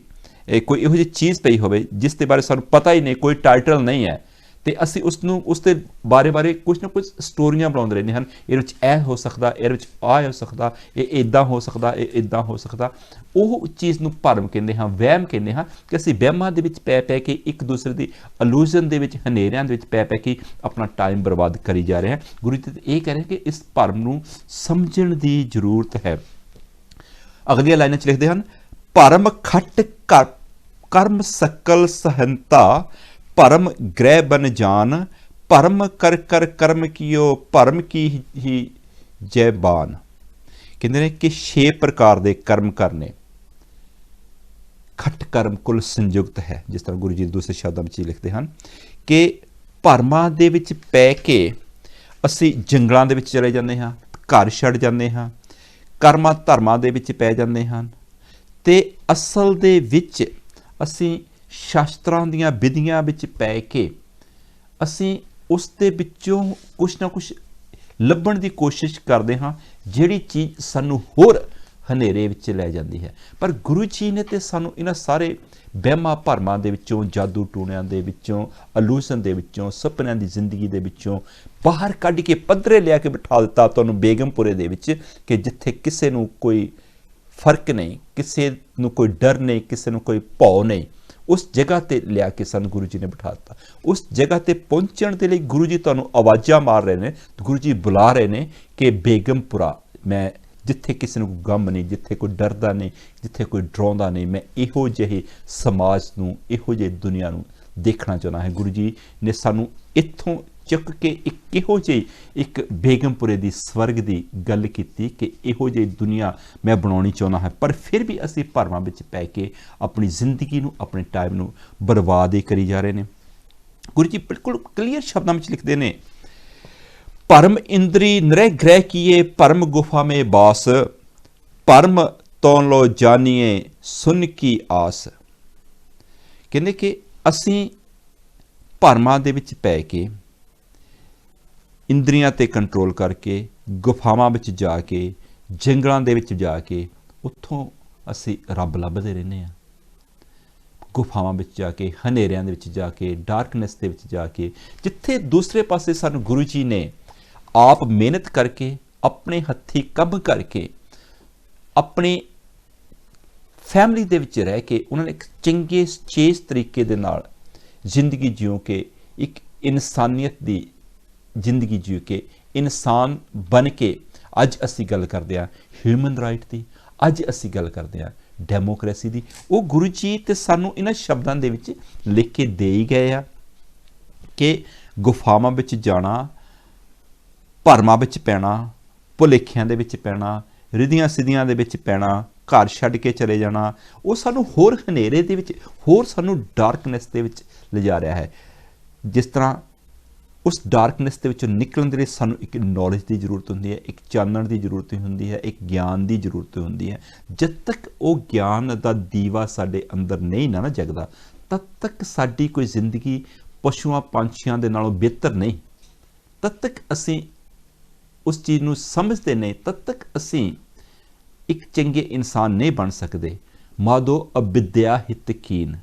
ਇਹੋ ਜਿਹੀ ਚੀਜ਼ ਪਈ ਹੋਵੇ ਜਿਸ ਦੇ ਬਾਰੇ ਸਾਨੂੰ ਪਤਾ ਹੀ ਨਹੀਂ, ਕੋਈ ਟਾਈਟਲ ਨਹੀਂ ਹੈ, ਤੇ ਅਸੀਂ ਉਸ ਦੇ ਬਾਰੇ ਕੁਝ ਨਾ ਕੁਝ ਸਟੋਰੀਆਂ ਬਣਾਉਂਦੇ ਰਹਿੰਦੇ ਹਨ। ਇਹਦੇ ਵਿੱਚ ਇਹ ਹੋ ਸਕਦਾ, ਇਹਦੇ ਵਿੱਚ ਆਹ ਹੋ ਸਕਦਾ, ਇਹ ਇੱਦਾਂ ਹੋ ਸਕਦਾ, ਇਹ ਇੱਦਾਂ ਹੋ ਸਕਦਾ। ਉਹ ਚੀਜ਼ ਨੂੰ ਭਰਮ ਕਹਿੰਦੇ ਹਾਂ, ਵਹਿਮ ਕਹਿੰਦੇ ਹਾਂ ਕਿ ਅਸੀਂ ਵਹਿਮਾਂ ਦੇ ਵਿੱਚ ਪੈ ਕੇ ਇੱਕ ਦੂਸਰੇ ਦੀ ਅਲੂਜ਼ਨ ਦੇ ਵਿੱਚ, ਹਨੇਰਿਆਂ ਦੇ ਵਿੱਚ ਪੈ ਕੇ ਆਪਣਾ ਟਾਈਮ ਬਰਬਾਦ ਕਰੀ ਜਾ ਰਹੇ ਹਾਂ। ਗੁਰੂ ਜੀ ਇਹ ਕਹਿ ਰਹੇ ਕਿ ਇਸ ਭਰਮ ਨੂੰ ਸਮਝਣ ਦੀ ਜ਼ਰੂਰਤ ਹੈ। ਅਗਲੀਆਂ ਲਾਈਨਾਂ 'ਚ ਲਿਖਦੇ ਹਨ, ਭਰਮ ਖੱਟ ਕਰਮ ਸਕਲ ਸਹੰਤਾ, ਭਰਮ ਗ੍ਰਹਿ ਬਨ ਜਾਨ, ਭਰਮ ਕਰ ਕਰਮ ਕੀਓ, ਭਰਮ ਕੀ ਹੀ ਜੈ ਬਾਨ। ਕਹਿੰਦੇ ਨੇ ਕਿ 6 ਪ੍ਰਕਾਰ ਦੇ ਕਰਮ ਕਰਨੇ, ਖੱਟ ਕਰਮ ਕੁਲ ਸੰਯੁਕਤ ਹੈ। ਜਿਸ ਤਰ੍ਹਾਂ ਗੁਰੂ ਜੀ ਦੂਸਰੇ ਸ਼ਬਦਾਂ ਵਿੱਚ ਲਿਖਦੇ ਹਨ ਕਿ ਭਰਮਾਂ ਦੇ ਵਿੱਚ ਪੈ ਕੇ ਅਸੀਂ ਜੰਗਲਾਂ ਦੇ ਵਿੱਚ ਚਲੇ ਜਾਂਦੇ ਹਾਂ, ਘਰ ਛੱਡ ਜਾਂਦੇ ਹਾਂ, ਕਰਮਾਂ ਧਰਮਾਂ ਦੇ ਵਿੱਚ ਪੈ ਜਾਂਦੇ ਹਨ, ਤੇ ਅਸਲ ਦੇ ਵਿੱਚ ਅਸੀਂ ਸ਼ਾਸਤਰਾਂ ਦੀਆਂ ਵਿਧੀਆਂ ਵਿੱਚ ਪੈ ਕੇ ਅਸੀਂ ਉਸ ਦੇ ਵਿੱਚੋਂ ਕੁਛ ਨਾ ਕੁਛ ਲੱਭਣ ਦੀ ਕੋਸ਼ਿਸ਼ ਕਰਦੇ ਹਾਂ, ਜਿਹੜੀ ਚੀਜ਼ ਸਾਨੂੰ ਹੋਰ ਹਨੇਰੇ ਵਿੱਚ ਲੈ ਜਾਂਦੀ ਹੈ। ਪਰ ਗੁਰੂ ਜੀ ਨੇ ਤੇ ਸਾਨੂੰ ਇਹਨਾਂ ਸਾਰੇ ਵਹਿਮਾਂ ਭਰਮਾਂ ਦੇ ਵਿੱਚੋਂ, ਜਾਦੂ ਟੂਣਿਆਂ ਦੇ ਵਿੱਚੋਂ, ਅਲੂਜ਼ਨ ਦੇ ਵਿੱਚੋਂ, ਸੁਪਨਿਆਂ ਦੀ ਜ਼ਿੰਦਗੀ ਦੇ ਵਿੱਚੋਂ ਬਾਹਰ ਕੱਢ ਕੇ ਪੱਧਰੇ ਲਿਆ ਕੇ ਬਿਠਾ ਦਿੱਤਾ ਤੁਹਾਨੂੰ ਬੇਗਮਪੁਰੇ ਦੇ ਵਿੱਚ, ਕਿ ਜਿੱਥੇ ਕਿਸੇ ਨੂੰ ਕੋਈ ਫਰਕ ਨਹੀਂ, ਕਿਸੇ ਨੂੰ ਕੋਈ ਡਰ ਨਹੀਂ, ਕਿਸੇ ਨੂੰ ਕੋਈ ਭੌ ਨਹੀਂ। ਉਸ ਜਗ੍ਹਾ ਤੇ ਲਿਆ ਕੇ ਸਾਨੂੰ ਗੁਰੂ ਜੀ ਨੇ ਬਿਠਾ ਦਿੱਤਾ। ਉਸ ਜਗ੍ਹਾ ਤੇ ਪਹੁੰਚਣ ਦੇ ਲਈ ਗੁਰੂ ਜੀ ਤੁਹਾਨੂੰ ਆਵਾਜ਼ਾਂ ਮਾਰ ਰਹੇ ਨੇ, ਗੁਰੂ ਜੀ ਬੁਲਾ ਰਹੇ ਨੇ ਕਿ ਬੇਗਮਪੁਰਾ, ਮੈਂ ਜਿੱਥੇ ਕਿਸੇ ਨੂੰ ਕੋਈ ਗਮ ਨਹੀਂ, ਜਿੱਥੇ ਕੋਈ ਡਰਦਾ ਨਹੀਂ, ਜਿੱਥੇ ਕੋਈ ਡਰਾਉਂਦਾ ਨਹੀਂ, ਮੈਂ ਇਹੋ ਜਿਹੇ ਸਮਾਜ ਨੂੰ, ਇਹੋ ਜਿਹੀ ਦੁਨੀਆ ਨੂੰ ਦੇਖਣਾ ਚਾਹੁੰਦਾ ਹੈ। ਗੁਰੂ ਜੀ ਨੇ ਸਾਨੂੰ ਇੱਥੋਂ ਚੁੱਕ ਕੇ ਇਹੋ ਜਿਹੀ ਇੱਕ ਬੇਗਮਪੁਰੇ ਦੀ ਸਵਰਗ ਦੀ ਗੱਲ ਕੀਤੀ ਕਿ ਇਹੋ ਜਿਹੀ ਦੁਨੀਆ ਮੈਂ ਬਣਾਉਣੀ ਚਾਹੁੰਦਾ ਹਾਂ। ਪਰ ਫਿਰ ਵੀ ਅਸੀਂ ਭਰਮਾਂ ਵਿੱਚ ਪੈ ਕੇ ਆਪਣੀ ਜ਼ਿੰਦਗੀ ਨੂੰ, ਆਪਣੇ ਟਾਈਮ ਨੂੰ ਬਰਬਾਦ ਹੀ ਕਰੀ ਜਾ ਰਹੇ ਨੇ। ਗੁਰੂ ਜੀ ਬਿਲਕੁਲ ਕਲੀਅਰ ਸ਼ਬਦਾਂ ਵਿੱਚ ਲਿਖਦੇ ਨੇ, ਭਰਮ ਇੰਦਰੀ ਨਰੈ ਗ੍ਰਹਿ ਕੀਏ, ਭਰਮ ਗੁਫਾ ਮੇ ਬਾਸ, ਭਰਮ ਤੋਂ ਲੋ ਜਾਨੀਏ ਸੁਨ ਕੀ ਆਸ। ਕਹਿੰਦੇ ਕਿ ਅਸੀਂ ਭਰਮਾਂ ਦੇ ਵਿੱਚ ਪੈ ਕੇ, ਇੰਦਰੀਆਂ ਤੇ ਕੰਟਰੋਲ ਕਰਕੇ, ਗੁਫਾਵਾਂ ਵਿੱਚ ਜਾ ਕੇ, ਜੰਗਲਾਂ ਦੇ ਵਿੱਚ ਜਾ ਕੇ ਉੱਥੋਂ ਅਸੀਂ ਰੱਬ ਲੱਭਦੇ ਰਹਿੰਦੇ ਹਾਂ। ਗੁਫਾਵਾਂ ਵਿੱਚ ਜਾ ਕੇ, ਹਨੇਰਿਆਂ ਦੇ ਵਿੱਚ ਜਾ ਕੇ, ਡਾਰਕਨੈਸ ਦੇ ਵਿੱਚ ਜਾ ਕੇ, ਜਿੱਥੇ ਦੂਸਰੇ ਪਾਸੇ ਸਾਨੂੰ ਗੁਰੂ ਜੀ ਨੇ ਆਪ ਮਿਹਨਤ ਕਰਕੇ, ਆਪਣੇ ਹੱਥੀਂ ਕੰਮ ਕਰਕੇ, ਆਪਣੀ ਫੈਮਿਲੀ ਦੇ ਵਿੱਚ ਰਹਿ ਕੇ ਉਹਨਾਂ ਨੇ ਇੱਕ ਚੰਗੇ ਚੇਸ ਤਰੀਕੇ ਦੇ ਨਾਲ ਜ਼ਿੰਦਗੀ ਜਿਉ ਕੇ, ਇੱਕ ਇਨਸਾਨੀਅਤ ਦੀ ਜ਼ਿੰਦਗੀ ਜਿਉ ਕੇ, ਇਨਸਾਨ ਬਣ ਕੇ ਅੱਜ ਅਸੀਂ ਗੱਲ ਕਰਦੇ ਹਾਂ ਹਿਊਮਨ ਰਾਈਟ ਦੀ, ਅੱਜ ਅਸੀਂ ਗੱਲ ਕਰਦੇ ਹਾਂ ਡੈਮੋਕ੍ਰੇਸੀ ਦੀ। ਉਹ ਗੁਰੂ ਜੀ ਤੇ ਸਾਨੂੰ ਇਹਨਾਂ ਸ਼ਬਦਾਂ ਦੇ ਵਿੱਚ ਲਿਖ ਕੇ ਦੇ ਹੀ ਗਏ ਆ ਕਿ ਗੁਫਾਵਾਂ ਵਿੱਚ ਜਾਣਾ, ਭਰਮਾਂ ਵਿੱਚ ਪੈਣਾ, ਭੁਲੇਖਿਆਂ ਦੇ ਵਿੱਚ ਪੈਣਾ, ਰਿਧੀਆਂ ਸਿੱਧੀਆਂ ਦੇ ਵਿੱਚ ਪੈਣਾ, ਘਰ ਛੱਡ ਕੇ ਚਲੇ ਜਾਣਾ, ਉਹ ਸਾਨੂੰ ਹੋਰ ਹਨੇਰੇ ਦੇ ਵਿੱਚ, ਹੋਰ ਸਾਨੂੰ ਡਾਰਕਨੈਸ ਦੇ ਵਿੱਚ ਲਿਜਾ ਰਿਹਾ ਹੈ। ਜਿਸ ਤਰ੍ਹਾਂ ਉਸ ਡਾਰਕਨੈਸ ਦੇ ਵਿੱਚੋਂ ਨਿਕਲਣ ਦੇ ਲਈ ਸਾਨੂੰ ਇੱਕ ਨੌਲੇਜ ਦੀ ਜ਼ਰੂਰਤ ਹੁੰਦੀ ਹੈ, ਇੱਕ ਚਾਨਣ ਦੀ ਜ਼ਰੂਰਤ ਹੁੰਦੀ ਹੈ, ਇੱਕ ਗਿਆਨ ਦੀ ਜ਼ਰੂਰਤ ਹੁੰਦੀ ਹੈ। ਜਦ ਤੱਕ ਉਹ ਗਿਆਨ ਦਾ ਦੀਵਾ ਸਾਡੇ ਅੰਦਰ ਨਹੀਂ ਨਾ ਜਗਦਾ, ਤਦ ਤੱਕ ਸਾਡੀ ਕੋਈ ਜ਼ਿੰਦਗੀ ਪਸ਼ੂਆਂ ਪੰਛੀਆਂ ਦੇ ਨਾਲੋਂ ਬਿਹਤਰ ਨਹੀਂ। ਤਦ ਤੱਕ ਅਸੀਂ ਉਸ ਚੀਜ਼ ਨੂੰ ਸਮਝਦੇ ਨਹੀਂ, ਤਦ ਤੱਕ ਅਸੀਂ ਇੱਕ ਚੰਗੇ ਇਨਸਾਨ ਨਹੀਂ ਬਣ ਸਕਦੇ। ਮਾਧੋ ਅਵਿਦਿਆ ਹਿਤਕੀਨ,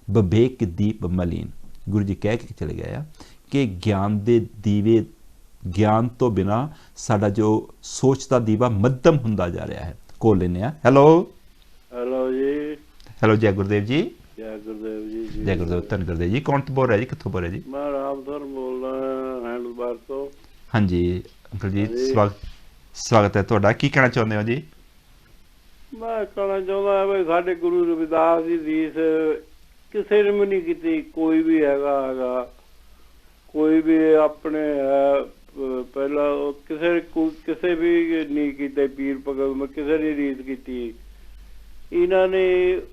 ਵਿਵੇਕ ਦੀਪ ਮਲੀਨ। ਗੁਰੂ ਜੀ ਕਹਿ ਕੇ ਚਲੇ ਗਏ ਆ ਕਿ ਗਿਆਨ ਦੇ ਦੀਵੇ, ਗਿਆਨ ਤੋਂ ਬਿਨਾ ਸਾਡਾ ਜੋ ਸੋਚ ਦਾ ਦੀਵਾ ਮੱਧਮ ਹੁੰਦਾ ਜਾ ਰਿਹਾ ਹੈ। ਕੋਲ ਲੈਂਦੇ ਆ। ਹੈਲੋ ਜੀ। ਹੈਲੋ, ਜੈ ਗੁਰਦੇਵ ਜੀ। ਜੈ ਗੁਰਦੇਵ ਜੀ। ਜੈ ਗੁਰਦੇਵ, ਧੰਨ ਗੁਰਦੇਵ ਜੀ। ਕੌਣ ਬੋਲ ਰਿਹਾ ਜੀ, ਕਿੱਥੋਂ ਬੋਲ ਰਿਹਾ ਜੀ? ਮੈਂ ਰਾਮਧਰ ਬੋਲਦਾ, ਹੈਂਡਲਬਾਰ ਤੋਂ। ਹਾਂਜੀ ਅੰਕਲ ਜੀ, ਸਵਾਗਤ ਹੈ ਤੁਹਾਡਾ। ਕੀ ਕਹਿਣਾ ਚਾਹੁੰਦੇ ਹੋ ਜੀ? ਮੈਂ ਕਹਿਣਾ ਚਾਹੁੰਦਾ ਵੀ ਸਾਡੇ ਗੁਰੂ ਰਵਿਦਾਸ ਦੀ ਰੀਸ ਕਿਸੇ ਨੇ ਵੀ ਨਹੀਂ ਕੀਤੀ। ਕੋਈ ਵੀ ਹੈਗਾ ਕੋਈ ਵੀ ਆਪਣੇ ਪਹਿਲਾਂ ਕਿਸੇ ਵੀ ਨਹੀਂ ਕੀਤੇ, ਪੀਰ ਭਗਤ ਮੈਂ ਕਿਸੇ ਨੇ ਰੀਸ ਕੀਤੀ। ਇਹਨਾਂ ਨੇ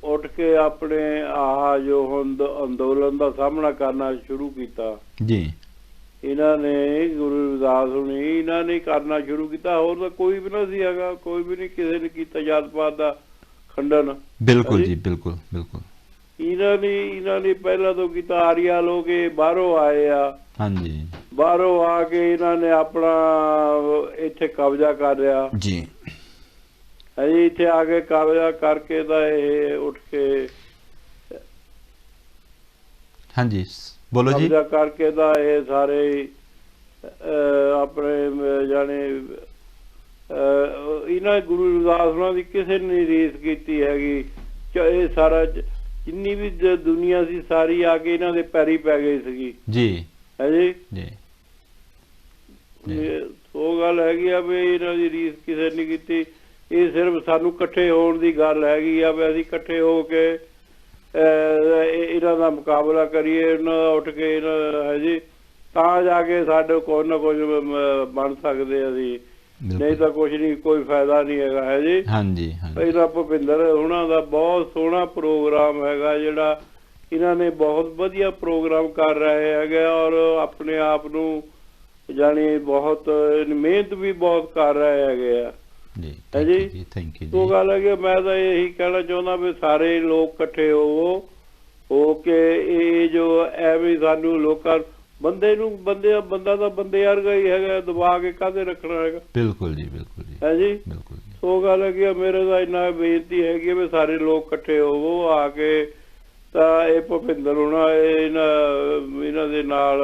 ਉੱਠ ਕੇ ਆਪਣੇ ਆਹ ਜੋ ਹੁਣ ਅੰਦੋਲਨ ਦਾ ਸਾਹਮਣਾ ਕਰਨਾ ਸ਼ੁਰੂ ਕੀਤਾ ਜੀ, ਇਹਨਾਂ ਨੇ ਗੁਰੂ ਰਵਿਦਾਸ ਹੁਣੀ ਇਹਨਾਂ ਨੇ ਕਰਨਾ ਸ਼ੁਰੂ ਕੀਤਾ। ਹੋਰ ਤਾਂ ਕੋਈ ਵੀ ਨਾ ਸੀ ਹੈਗਾ, ਕੋਈ ਵੀ ਨਹੀਂ ਕਿਸੇ ਨੇ ਕੀਤਾ ਜਾਤ ਪਾਤ ਦਾ ਖੰਡਨ। ਬਿਲਕੁਲ ਜੀ, ਬਿਲਕੁਲ ਬਿਲਕੁਲ। ਇਹਨਾਂ ਨੇ ਪਹਿਲਾਂ ਤੋਂ ਕੀਤਾ। ਆਰੀਆ ਲੋਕ ਇਹ ਬਾਹਰੋਂ ਆਏ ਆ, ਹਾਂਜੀ, ਬਾਹਰੋਂ ਆ ਕੇ ਇਹਨਾਂ ਨੇ ਆਪਣਾ ਇੱਥੇ ਕਬਜ਼ਾ ਕਰ ਲਿਆ ਜੀ। ਜੀ ਇੱਥੇ ਆ ਕੇ ਕਬਜ਼ਾ ਕਰਕੇ ਤਾਂ ਇਹ ਉੱਠ ਕੇ ਹਾਂਜੀ ਬੋਲੋ ਜੀ। ਕਬਜ਼ਾ ਕਰਕੇ ਤਾਂ ਇਹ ਸਾਰੇ ਆਪਣੇ ਜਾਣੇ ਇਹਨਾਂ ਗੁਰੂ ਰਵਿਦਾਸ ਉਹਨਾਂ ਦੀ ਕਿਸੇ ਨੇ ਰੀਸ ਕੀਤੀ ਹੈਗੀ। ਇਹ ਸਾਰਾ ਜਿੰਨੀ ਵੀ ਦੁਨੀਆ ਸੀ ਸਾਰੀ ਆ ਕੇ ਇਹਨਾਂ ਦੇ ਪੈਰੀ ਪੈ ਗਈ ਸੀਗੀ ਜੀ ਹੈ ਜੀ। ਜੀ ਉਹ ਗੱਲ ਹੈਗੀ ਆ ਵੀ ਇਹਨਾਂ ਦੀ ਰੀਸ ਕਿਸੇ ਨੇ ਕੀਤੀ। ਇਹ ਸਿਰਫ ਸਾਨੂੰ ਇਕੱਠੇ ਹੋਣ ਦੀ ਗੱਲ ਹੈਗੀ ਆ ਵੀ ਅਸੀਂ ਇਕੱਠੇ ਹੋ ਕੇ ਇਹਨਾਂ ਦਾ ਮੁਕਾਬਲਾ ਕਰੀਏ, ਇਹਨਾਂ ਦਾ ਉੱਠ ਕੇ ਇਹਨਾਂ ਹੈ ਜੀ, ਤਾਂ ਜਾ ਕੇ ਸਾਡੇ ਕੁਝ ਨਾ ਕੁਝ ਬਣ ਸਕਦੇ ਅਸੀਂ, ਨਹੀਂ ਤਾਂ ਕੁਛ ਨਹੀਂ, ਕੋਈ ਫਾਇਦਾ ਨਹੀਂ ਹੈਗਾ ਹੈ ਜੀ। ਹਾਂਜੀ ਇਹਦਾ ਭੁਪਿੰਦਰ ਉਹਨਾਂ ਦਾ ਬਹੁਤ ਸੋਹਣਾ ਪ੍ਰੋਗਰਾਮ ਹੈਗਾ ਜਿਹੜਾ ਇਹਨਾਂ ਨੇ ਬਹੁਤ ਵਧੀਆ ਪ੍ਰੋਗਰਾਮ ਕਰ ਰਹੇ ਹੈਗੇ ਔਰ ਆਪਣੇ ਆਪ ਨੂੰ ਜਾਣੀ ਬਹੁਤ ਮਿਹਨਤ ਵੀ ਬਹੁਤ ਕਰ ਰਹੇ ਹੈਗੇ ਆ ਹੈ ਜੀ। Thank you. ਉਹ ਗੱਲ ਹੈ ਕਿ ਮੈਂ ਤਾਂ ਇਹੀ ਕਹਿਣਾ ਚਾਹੁੰਦਾ ਵੀ ਸਾਰੇ ਲੋਕ ਇਕੱਠੇ ਹੋ ਕੇ ਇਹ ਜੋ ਐਵੇਂ ਸਾਨੂੰ ਲੋਕਾਂ ਬੰਦੇ ਨੂੰ ਬੰਦਾ ਤਾਂ ਬੰਦੇ ਵਰਗਾ ਹੀ ਹੈਗਾ, ਦਬਾ ਕੇ ਕਾਹਦੇ ਰੱਖਣਾ ਹੈਗਾ। ਬਿਲਕੁਲ ਜੀ ਬਿਲਕੁਲ ਜੀ ਹੈ ਜੀ। ਬਿਲਕੁਲ। ਉਹ ਗੱਲ ਹੈ ਕਿ ਮੇਰੇ ਦਾ ਇੰਨਾ ਬੇਨਤੀ ਹੈਗੀ ਵੀ ਸਾਰੇ ਲੋਕ ਇਕੱਠੇ ਹੋਵੋ ਆ ਕੇ ਤਾਂ ਇਹ ਭੁਪਿੰਦਰ ਹੋਣਾ ਇਹਨਾਂ ਦੇ ਨਾਲ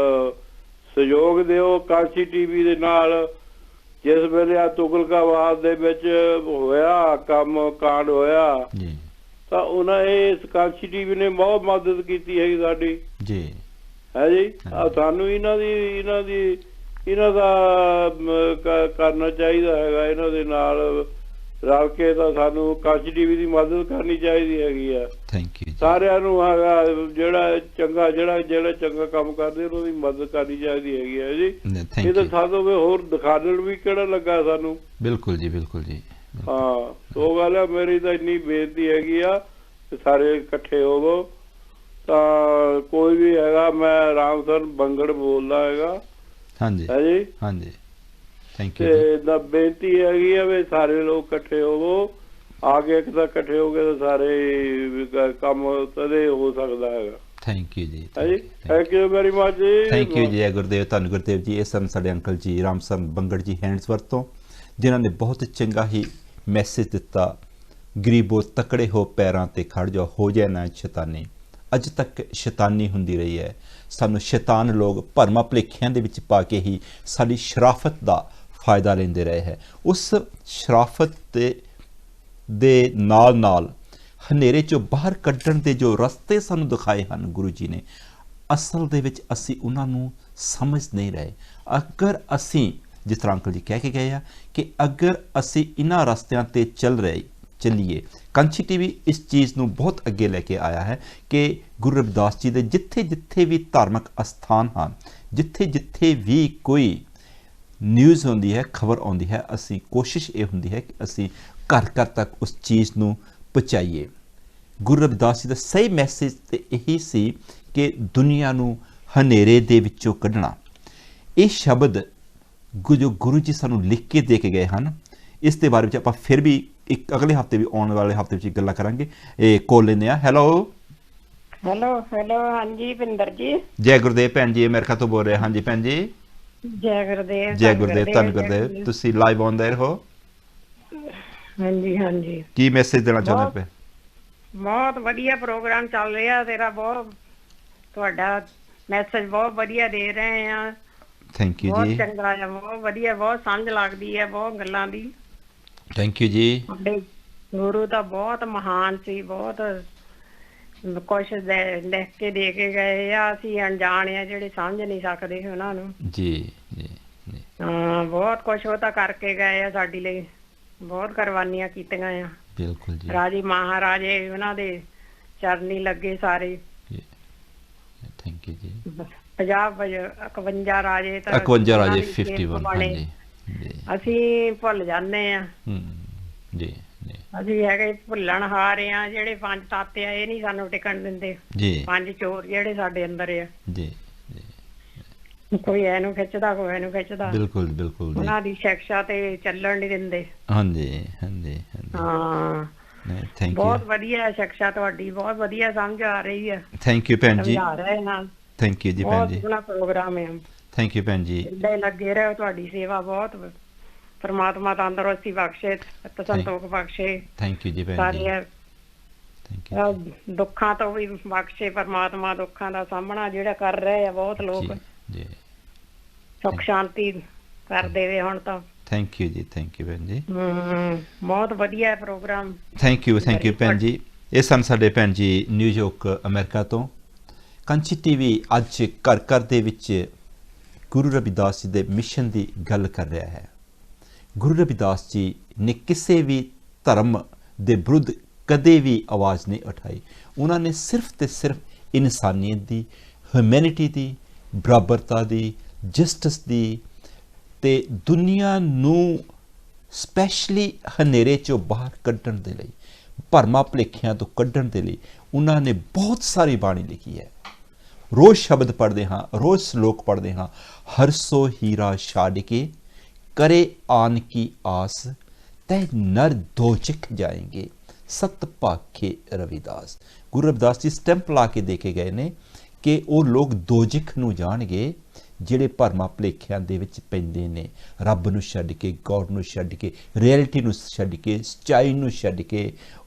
ਸਹਿਯੋਗ ਦਿਓ। ਕਾਂਸੀ ਟੀਵੀ ਦੇ ਨਾਲ ਜਿਸ ਵੇਲੇ ਆ ਤੁਗਲਕਾਬਾਦ ਦੇ ਵਿੱਚ ਹੋਇਆ ਕੰਮ ਕਾਂਡ ਹੋਇਆ ਤਾਂ ਉਹਨਾਂ ਇਸ ਕਾਂਸੀ ਟੀਵੀ ਨੇ ਬਹੁਤ ਮਦਦ ਕੀਤੀ ਹੈਗੀ ਸਾਡੀ ਜੀ ਹੈ ਜੀ। ਸਾਨੂੰ ਇਹਨਾਂ ਦਾ ਕਰਨਾ ਚਾਹੀਦਾ ਹੈਗਾ, ਇਹਨਾਂ ਦੇ ਨਾਲ ਰਲ ਕੇ ਤਾਂ ਸਾਨੂੰ ਕਾਂਸੀ ਟੀਵੀ ਦੀ ਮਦਦ ਕਰਨੀ ਚਾਹੀਦੀ ਹੈਗੀ ਆ। Thank you. ਸਾਰਿਆਂ ਨੂੰ ਹੈਗਾ ਜਿਹੜਾ ਚੰਗਾ ਕੰਮ ਕਰਦੇ ਉਹਨਾਂ ਦੀ ਮਦਦ ਕਰਨੀ ਚਾਹੀਦੀ ਹੈਗੀ ਹੈ ਜੀ। ਇਹ ਤਾਂ ਸਾਨੂੰ ਹੋਰ ਦਿਖਾਣ ਵੀ ਕਿਹੜਾ ਲੱਗਾ ਸਾਨੂੰ। ਬਿਲਕੁਲ ਜੀ ਬਿਲਕੁਲ ਜੀ। ਹਾਂ ਉਹ ਗੱਲ ਆ, ਮੇਰੀ ਤਾਂ ਇੰਨੀ ਬੇਨਤੀ ਹੈਗੀ ਆ ਕਿ ਸਾਰੇ ਇਕੱਠੇ ਹੋਵੋ। ਤਾਂ ਕੋਈ ਵੀ ਹੈਗਾ, ਮੈਂ ਰਾਮਸਰ ਬੰਗੜ ਬੋਲਦਾ ਹੈਗਾ। ਹਾਂਜੀ ਹੈ ਜੀ। ਹਾਂਜੀ ਥੈਂਕ ਯੂ। ਤੇ ਬੇਨਤੀ ਹੈਗੀ ਆ ਵੀ ਸਾਰੇ ਲੋਕ ਇਕੱਠੇ ਹੋਵੋ ਆ ਕੇ, ਇੱਕ ਤਾਂ ਇਕੱਠੇ ਹੋ ਕੇ ਤਾਂ ਸਾਰੇ ਕੰਮ ਤਦੇ ਹੋ ਸਕਦਾ ਹੈਗਾ। ਥੈਂਕ ਯੂ ਜੀ। ਥੈਂਕ ਯੂ ਵੈਰੀ ਮਚ ਜੀ। ਥੈਂਕ ਯੂ ਜੀ। ਗੁਰਦੇਵ, ਧੰਨ ਗੁਰਦੇਵ ਜੀ। ਇਹ ਸਨ ਸਾਡੇ ਅੰਕਲ ਜੀ ਰਾਮਸਰ ਬੰਗੜ ਜੀ ਹੈਂਡਸਵਰਥ ਤੋਂ, ਜਿਨ੍ਹਾਂ ਨੇ ਬਹੁਤ ਚੰਗਾ ਹੀ ਮੈਸੇਜ ਦਿੱਤਾ। ਗਰੀਬੋ ਤਕੜੇ ਹੋ ਪੈਰਾਂ ਤੇ ਖੜ ਜਾਓ, ਹੋ ਜਾਏ ਨਾ ਸ਼ੈਤਾਨੀ। ਅੱਜ ਤੱਕ ਸ਼ੈਤਾਨੀ ਹੁੰਦੀ ਰਹੀ ਹੈ। ਸਾਨੂੰ ਸ਼ੈਤਾਨ ਲੋਕ ਭਰਮਾਂ ਭੁਲੇਖਿਆਂ ਦੇ ਵਿੱਚ ਪਾ ਕੇ ਹੀ ਸਾਡੀ ਸ਼ਰਾਫਤ ਦਾ ਫਾਇਦਾ ਲੈਂਦੇ ਰਹੇ ਹੈ। ਉਸ ਸ਼ਰਾਫਤ ਦੇ ਨਾਲ ਹਨੇਰੇ 'ਚੋਂ ਬਾਹਰ ਕੱਢਣ ਦੇ ਜੋ ਰਸਤੇ ਸਾਨੂੰ ਦਿਖਾਏ ਹਨ ਗੁਰੂ ਜੀ ਨੇ, ਅਸਲ ਦੇ ਵਿੱਚ ਅਸੀਂ ਉਹਨਾਂ ਨੂੰ ਸਮਝ ਨਹੀਂ ਰਹੇ। ਅਗਰ ਅਸੀਂ, ਜਿਸ ਤਰ੍ਹਾਂ ਅੰਕਲ ਜੀ ਕਹਿ ਕੇ ਗਏ ਆ ਕਿ ਅਗਰ ਅਸੀਂ ਇਹਨਾਂ ਰਸਤਿਆਂ 'ਤੇ ਚੱਲੀਏ, ਕਾਂਸੀ ਟੀਵੀ ਇਸ ਚੀਜ਼ ਨੂੰ ਬਹੁਤ ਅੱਗੇ ਲੈ ਕੇ ਆਇਆ ਹੈ ਕਿ ਗੁਰੂ ਰਵਿਦਾਸ ਜੀ ਦੇ ਜਿੱਥੇ ਵੀ ਧਾਰਮਿਕ ਅਸਥਾਨ ਹਨ, ਜਿੱਥੇ ਵੀ ਕੋਈ ਨਿਊਜ਼ ਆਉਂਦੀ ਹੈ, ਖਬਰ ਆਉਂਦੀ ਹੈ, ਅਸੀਂ ਕੋਸ਼ਿਸ਼ ਇਹ ਹੁੰਦੀ ਹੈ ਕਿ ਅਸੀਂ ਘਰ ਤੱਕ ਉਸ ਚੀਜ਼ ਨੂੰ ਪਹੁੰਚਾਈਏ। ਗੁਰੂ ਰਵਿਦਾਸ ਜੀ ਦਾ ਸਹੀ ਮੈਸੇਜ ਤੇ ਇਹੀ ਸੀ ਕਿ ਦੁਨੀਆ ਨੂੰ ਹਨੇਰੇ ਦੇ ਵਿੱਚੋਂ ਕੱਢਣਾ। ਇਹ ਸ਼ਬਦ ਜੋ ਗੁਰੂ ਜੀ ਸਾਨੂੰ ਲਿਖ ਕੇ ਦੇ ਕੇ ਗਏ ਹਨ, ਇਸ ਦੇ ਬਾਰੇ ਵਿੱਚ ਆਪਾਂ ਫਿਰ ਵੀ ਇੱਕ ਅਗਲੇ ਹਫ਼ਤੇ ਵੀ, ਆਉਣ ਵਾਲੇ ਹਫ਼ਤੇ ਵਿੱਚ ਗੱਲਾਂ ਕਰਾਂਗੇ। ਇਹ ਕੋਲ ਲੈਂਦੇ ਆ। ਹੈਲੋ ਹਾਂਜੀ ਭਿੰਦਰ ਜੀ। ਜੈ ਗੁਰਦੇਵ ਭੈਣ ਜੀ, ਅਮਰੀਕਾ ਤੋਂ ਬੋਲ ਰਹੇ। ਹਾਂਜੀ ਭੈਣ ਜੀ। ਜੈ ਗੁਰਦੇਵ। ਜੈ ਗੁਰਦੇਵ, ਧੰਨ ਗੁਰਦੇਵ। ਤੁਸੀਂ ਲਾਈਵ ਆਨ ਦੇਰ ਹੋ। ਹਾਂਜੀ। ਕੀ ਮੈਸੇਜ ਦੇਣਾ ਚਾਹੁੰਦੇ ਪਏ? ਬਹੁਤ ਵਧੀਆ ਪ੍ਰੋਗਰਾਮ ਚੱਲ ਰਿਹਾ ਤੇਰਾ, ਤੁਹਾਡਾ ਮੈਸੇਜ ਬਹੁਤ ਵਧੀਆ ਦੇ ਰਹੇ ਆ। ਥੈਂਕ ਯੂ ਜੀ। ਬਹੁਤ ਚੰਗਾ ਆ, ਬਹੁਤ ਵਧੀਆ, ਬਹੁਤ ਸਮਝ ਲੱਗਦੀ ਹੈ ਬਹੁਤ ਗੱਲਾਂ ਦੀ। ਥੈਂਕ ਯੂ ਜੀ। ਗੁਰੂ ਤਾਂ ਬਹੁਤ ਮਹਾਨ ਸੀ, ਬਹੁਤ ਕੁਛ ਲਿਖ ਕੇ ਦੇ ਕੇ ਗਏ ਆ, ਅਸੀਂ ਅਣਜਾਣ ਆ ਜਿਹੜੇ ਸਮਝ ਨਹੀਂ ਸਕਦੇ ਉਹਨਾਂ ਨੂੰ। ਜੀ। ਹਾਂ ਬਹੁਤ ਕੁਛ ਉਹ ਤਾਂ ਕਰਕੇ ਗਏ ਆ ਸਾਡੇ ਲਈ, ਬਹੁਤ ਕੁਰਬਾਨੀਆਂ ਕੀਤੀਆਂ ਆ। ਬਿਲਕੁਲ ਜੀ। ਰਾਜੇ ਮਹਾਰਾਜੇ ਉਹਨਾਂ ਦੇ ਚਰਨੀ ਲੱਗੇ ਸਾਰੇ। ਥੈਂਕ ਯੂ ਜੀ। 51 ਰਾਜੇ ਤਾਂ 51 ਰਾਜੇ 51 ਹਾਂਜੀ। ਅਸੀਂ ਭੁੱਲ ਜਾਂਦੇ ਆ ਜੀ। ਅਸੀਂ ਹੈਗੇ ਭੁੱਲਣ ਹਾਰੇ ਆ। ਜਿਹੜੇ 5 ਤੱਤ ਆ ਇਹ ਨੀ ਸਾਨੂੰ ਟਿਕਣ ਦਿੰਦੇ ਜੀ। 5 ਚੋਰ ਜਿਹੜੇ ਸਾਡੇ ਅੰਦਰ ਆ ਜੀ। ਕੋਈ ਇਹਨੂੰ ਖਿੱਚਦਾ, ਕੋਈ ਇਹਨੂੰ ਖਿੱਚਦਾ। ਬਿਲਕੁਲ ਬਿਲਕੁਲ। ਉਹਨਾਂ ਦੀ ਸਿੱਖਿਆ ਤੇ ਚੱਲਣ ਨਹੀਂ ਦਿੰਦੇ। ਹਾਂਜੀ। ਹਾਂ ਥੈਂਕ ਯੂ। ਬਹੁਤ ਵਧੀਆ ਸਿੱਖਿਆ ਤੁਹਾਡੀ, ਬਹੁਤ ਵਧੀਆ ਸਮਝ ਆ ਰਹੀ ਆ। ਥੈਂਕ ਯੂ ਭੈਣ ਜੀ। ਥੈਂਕ ਯੂ ਜੀ ਭੈਣ ਜੀ। ਬਹੁਤ ਸੋਹਣਾ ਪ੍ਰੋਗਰਾਮ ਹੈ। ਥੈਂਕ ਯੂ ਭੈਣ ਜੀ। ਏਦਾਂ ਹੀ ਲੱਗੇ ਰਹੋ, ਤੁਹਾਡੀ ਸੇਵਾ ਬਹੁਤ परमात्मा तंदुरुस्ती बख्शे, संतोख बख्शे। थैंक यू जी भैन जी, थैंक यू। दुखों तो भी बख्शे परमात्मा, दुखों का सामना जिहड़ा कर रहे हैं बहुत लोग, जी सुख शांति कर देवे हुण तां। थैंक यू जी, थैंक यू भैन जी, बहुत वधिया प्रोग्राम। थैंक यू भैन जी। ਇਹ ਸਨ ਸਾਡੇ ਭੈਣ ਜੀ ਨਿਊਯਾਰਕ ਅਮਰੀਕਾ ਤੋਂ। ਕੰਚੀ ਟੀਵੀ ਅੱਜ ਘਰ ਘਰ ਦੇ ਵਿੱਚ ਗੁਰੂ ਰਵਿਦਾਸ ਜੀ ਦੇ ਮਿਸ਼ਨ ਦੀ ਗੱਲ ਕਰ ਰਿਹਾ ਹੈ। ਗੁਰੂ ਰਵਿਦਾਸ ਜੀ ਨੇ ਕਿਸੇ ਵੀ ਧਰਮ ਦੇ ਵਿਰੁੱਧ ਕਦੇ ਵੀ ਆਵਾਜ਼ ਨਹੀਂ ਉਠਾਈ। ਉਹਨਾਂ ਨੇ ਸਿਰਫ ਤੇ ਸਿਰਫ ਇਨਸਾਨੀਅਤ ਦੀ, ਹਿਊਮੈਨਿਟੀ ਦੀ, ਬਰਾਬਰਤਾ ਦੀ, ਜਸਟਿਸ ਦੀ ਤੇ ਦੁਨੀਆ ਨੂੰ ਸਪੈਸ਼ਲੀ ਹਨੇਰੇ ਚੋਂ ਬਾਹਰ ਕੱਢਣ ਦੇ ਲਈ, ਭਰਮਾਂ ਭੁਲੇਖਿਆਂ ਤੋਂ ਕੱਢਣ ਦੇ ਲਈ ਉਹਨਾਂ ਨੇ ਬਹੁਤ ਸਾਰੀ ਬਾਣੀ ਲਿਖੀ ਹੈ। ਰੋਜ਼ ਸ਼ਬਦ ਪੜ੍ਹਦੇ ਹਾਂ, ਰੋਜ਼ ਸ਼ਲੋਕ ਪੜ੍ਹਦੇ ਹਾਂ। ਹਰ ਸੋ ਹੀਰਾ ਛਾੜ ਕੇ ਕਰੇ ਆਨ ਕੀ ਆਸ, ਤੈ ਨਰ ਦੋਜਖ ਜਾਏਂਗੇ ਸਤ ਭਾਖੇ ਰਵਿਦਾਸ। ਗੁਰੂ ਰਵਿਦਾਸ ਜੀ ਸਟੈਂਪ ਲਾ ਕੇ ਦੇ ਕੇ ਗਏ ਨੇ ਕਿ ਉਹ ਲੋਕ ਦੋਜਖ ਨੂੰ ਜਾਣਗੇ ਜਿਹੜੇ ਭਰਮਾਂ ਭੁਲੇਖਿਆਂ ਦੇ ਵਿੱਚ ਪੈਂਦੇ ਨੇ, ਰੱਬ ਨੂੰ ਛੱਡ ਕੇ, ਗੌਡ ਨੂੰ ਛੱਡ ਕੇ, ਰਿਐਲਿਟੀ ਨੂੰ ਛੱਡ ਕੇ, ਸੱਚਾਈ ਨੂੰ ਛੱਡ ਕੇ,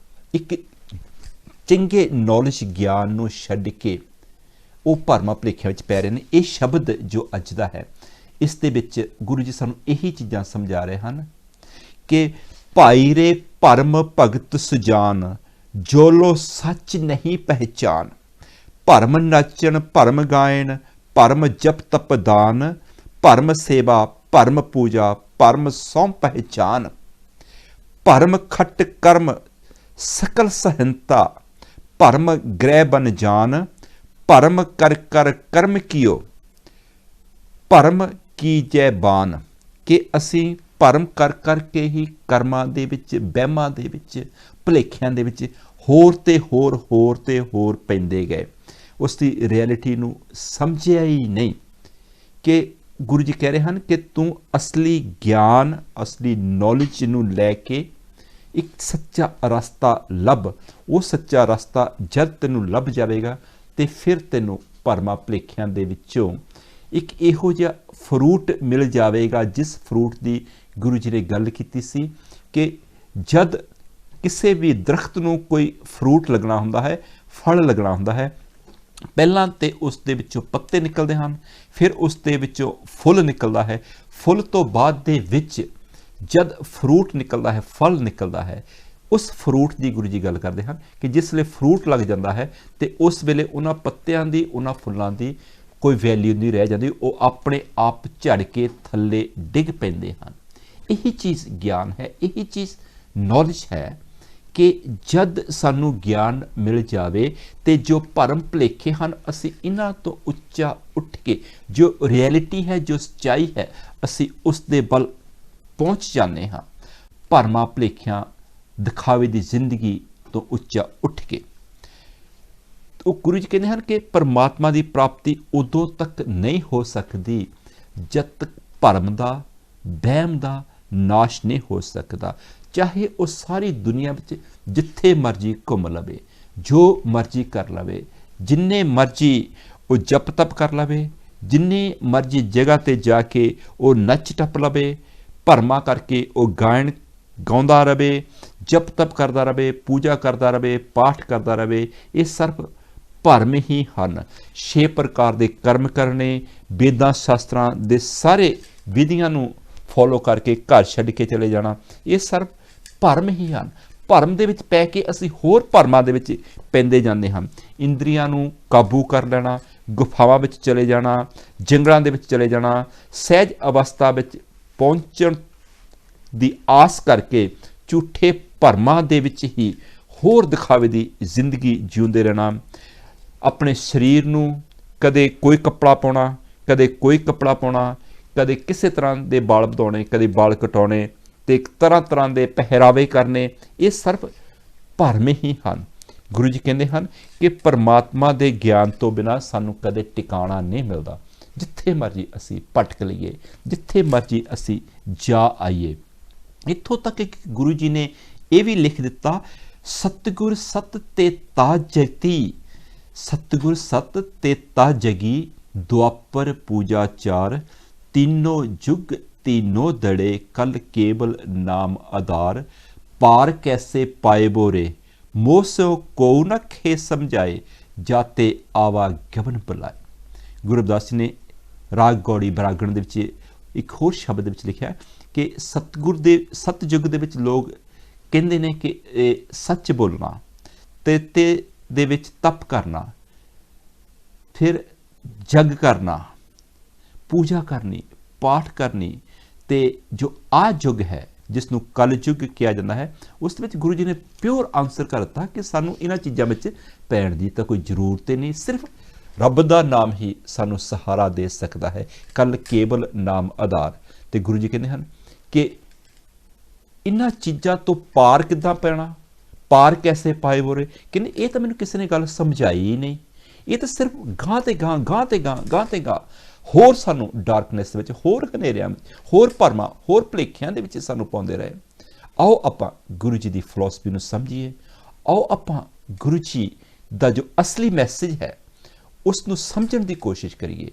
ਇੱਕ ਚੰਗੇ ਨੌਲੇਜ ਗਿਆਨ ਨੂੰ ਛੱਡ ਕੇ ਉਹ ਭਰਮਾਂ ਭੁਲੇਖਿਆਂ ਵਿੱਚ ਪੈ ਰਹੇ ਨੇ। ਇਹ ਸ਼ਬਦ ਜੋ ਅੱਜ ਦਾ ਹੈ, ਇਸ ਦੇ ਵਿੱਚ ਗੁਰੂ ਜੀ ਸਾਨੂੰ ਇਹੀ ਚੀਜ਼ਾਂ ਸਮਝਾ ਰਹੇ ਹਨ ਕਿ ਭਾਈ ਰੇ ਭਰਮ ਭਗਤ ਸੁਜਾਨ, ਜੋ ਲੋ ਸੱਚ ਨਹੀਂ ਪਹਿਚਾਨ। ਭਰਮ ਨਚਣ ਭਰਮ ਗਾਇਨ, ਭਰਮ ਜਪ ਤਪ ਦਾਨ। ਭਰਮ ਸੇਵਾ ਭਰਮ ਪੂਜਾ, ਭਰਮ ਸੌ ਪਹਿਚਾਨ। ਭਰਮ ਖਟ ਕਰਮ सकल सहनता, भरम ग्रह बन जान। भरम कर कर कर्म कियो, भरम की जय बान। कि असी भरम कर करके ही कर्मां दे विच, वहमां दे विच, भुलेखियां दे विच होर ते होर पैंदे गए। उसकी रियलिटी नूं समझिया ही नहीं कि गुरु जी कह रहे हैं कि तू असली ज्ञान, असली नॉलेज नूं लैके एक सच्चा रस्ता लभ। वो सच्चा रस्ता जद तेनू लभ जाएगा तो फिर तेनू भरमां भुलेखियां दे विचों एक इहो जिहा फ्रूट मिल जाएगा, जिस फ्रूट की गुरु जी ने गल कीती सी कि जद किसी भी दरख्त नूं कोई फ्रूट लगना हुंदा है, फल लगना हुंदा है, पहलां ते उस दे विचों पत्ते निकलदे हन, फिर उस दे विचों फुल निकलदा है। फुल तो बाद दे विच जद फ्रूट निकलता है, फल निकलता है, उस फ्रूट की गुरु जी गल करते हैं कि जिसले फ्रूट लग जाता है तो उस वेले उन्हां पत्तियां दी, उन्हां फुल्लां दी कोई वैल्यू नहीं रह जाती, वो अपने आप झड़ के थल्ले डिग पैंदे हैं। यही चीज़ ज्ञान है, यही चीज़ नॉलेज है कि जद सानू ज्ञान मिल जाए तो जो भरम भुलेखे हैं असी इन्हां तो उच्चा उठ के जो रियलिटी है, जो सच्चाई है, असी उस दे बल पहुँच जाने हाँ। भरमां भुलेखियां दिखावे की जिंदगी तो उच्चा उठ के तो गुरु जी कहते हैं कि परमात्मा की प्राप्ति उदों तक नहीं हो सकती जब तक भरम का, वहम का नाश नहीं हो सकता। चाहे वो सारी दुनिया में जिथे मर्जी घूम लवे, जो मर्जी कर लवे, जिन्ने मर्जी वो जप तप कर लवे, जिन्ने मर्जी जगह ते जाके वो नच टप लवे, भरमा करके वो गायन गाउंदा रहे, जप तप करता रहे, पूजा करता रहे, पाठ करता रहे, ये सिर्फ भरम ही हैं। 6 प्रकार के कर्म करने, वेदां शास्त्रां दे सारे विधियां नूं फॉलो करके घर छड्ड के चले जाना, ये सिर्फ भरम ही हैं। भरम दे विच पै के असीं होर भरमां दे विच पैंदे जांदे हां। इंद्रियां नूं काबू कर लेना, गुफावां विच चले जाना, जंगलां दे विच चले जाना, सहज अवस्था विच पहुँचण की आस करके झूठे भरमां दे विच ही होर दिखावे की जिंदगी जिउंदे रहना। अपने शरीर नूं कदे कोई कपड़ा पाउणा, कदे कोई कपड़ा पाउणा, कदे किसी तरह के बाल वधाउने, कदे बाल कटाउने, ते तरह तरह के पहरावे करने, ये सिर्फ भरम ही हैं। गुरु जी कहते हैं कि परमात्मा के ज्ञान तो बिना सानू कदे टिकाणा नहीं मिलता। जिथे मर्जी असी भटक लईए, जिथे मर्जी असी जा आईए। इत्थों तक कि गुरु जी ने यह भी लिख दिता, सतगुर सत ते ता जगती, सतगुर सत ते ता जगी, द्वापर पूजा चार, तीनों जुग तीनों दड़े कल केवल नाम आधार, पार कैसे पाए बोरे मोसो को न खे समझाए, जाते आवा गवन बुलाए। गुरु रविदास जी ने राग गौड़ी बरागण दे विच एक होर शब्द दे विच लिखिआ कि सतगुर दे सतयुग दे विच लोग कहंदे ने कि सच बोलना ते दे विच तप करना, फिर जग करना, पूजा करनी, पाठ करनी, ते जो आ युग है जिसनों कल युग किया जाता है, उस विच गुरु जी ने प्योर आंसर कर दिता कि सानू इन्हां चीज़ों में पैण की तो कोई जरूरत ही नहीं, सिर्फ रब दा नाम ही सानू सहारा दे सकता है, कल केवल नाम आधार। तो गुरु जी कहते हैं कि इन्हां चीज़ों तो पार किद्दां पैना, पार कैसे पाए बोरे, कहते ये तो मैनूं किसी ने गल समझाई ही नहीं, ये तो सिर्फ गां ते गां गां ते गां गां ते गां होर सानू डार्कनैस विच, होर हनेरियां, होर भरमां, होर भुलेखियां दे विच सानू पाउंदे रहे। आओ आपां गुरु जी की फिलोसफी नूं समझीए, आओ आपां गुरु जी दा जो असली मैसेज है उसनूं समझण दी कोशिश करिए।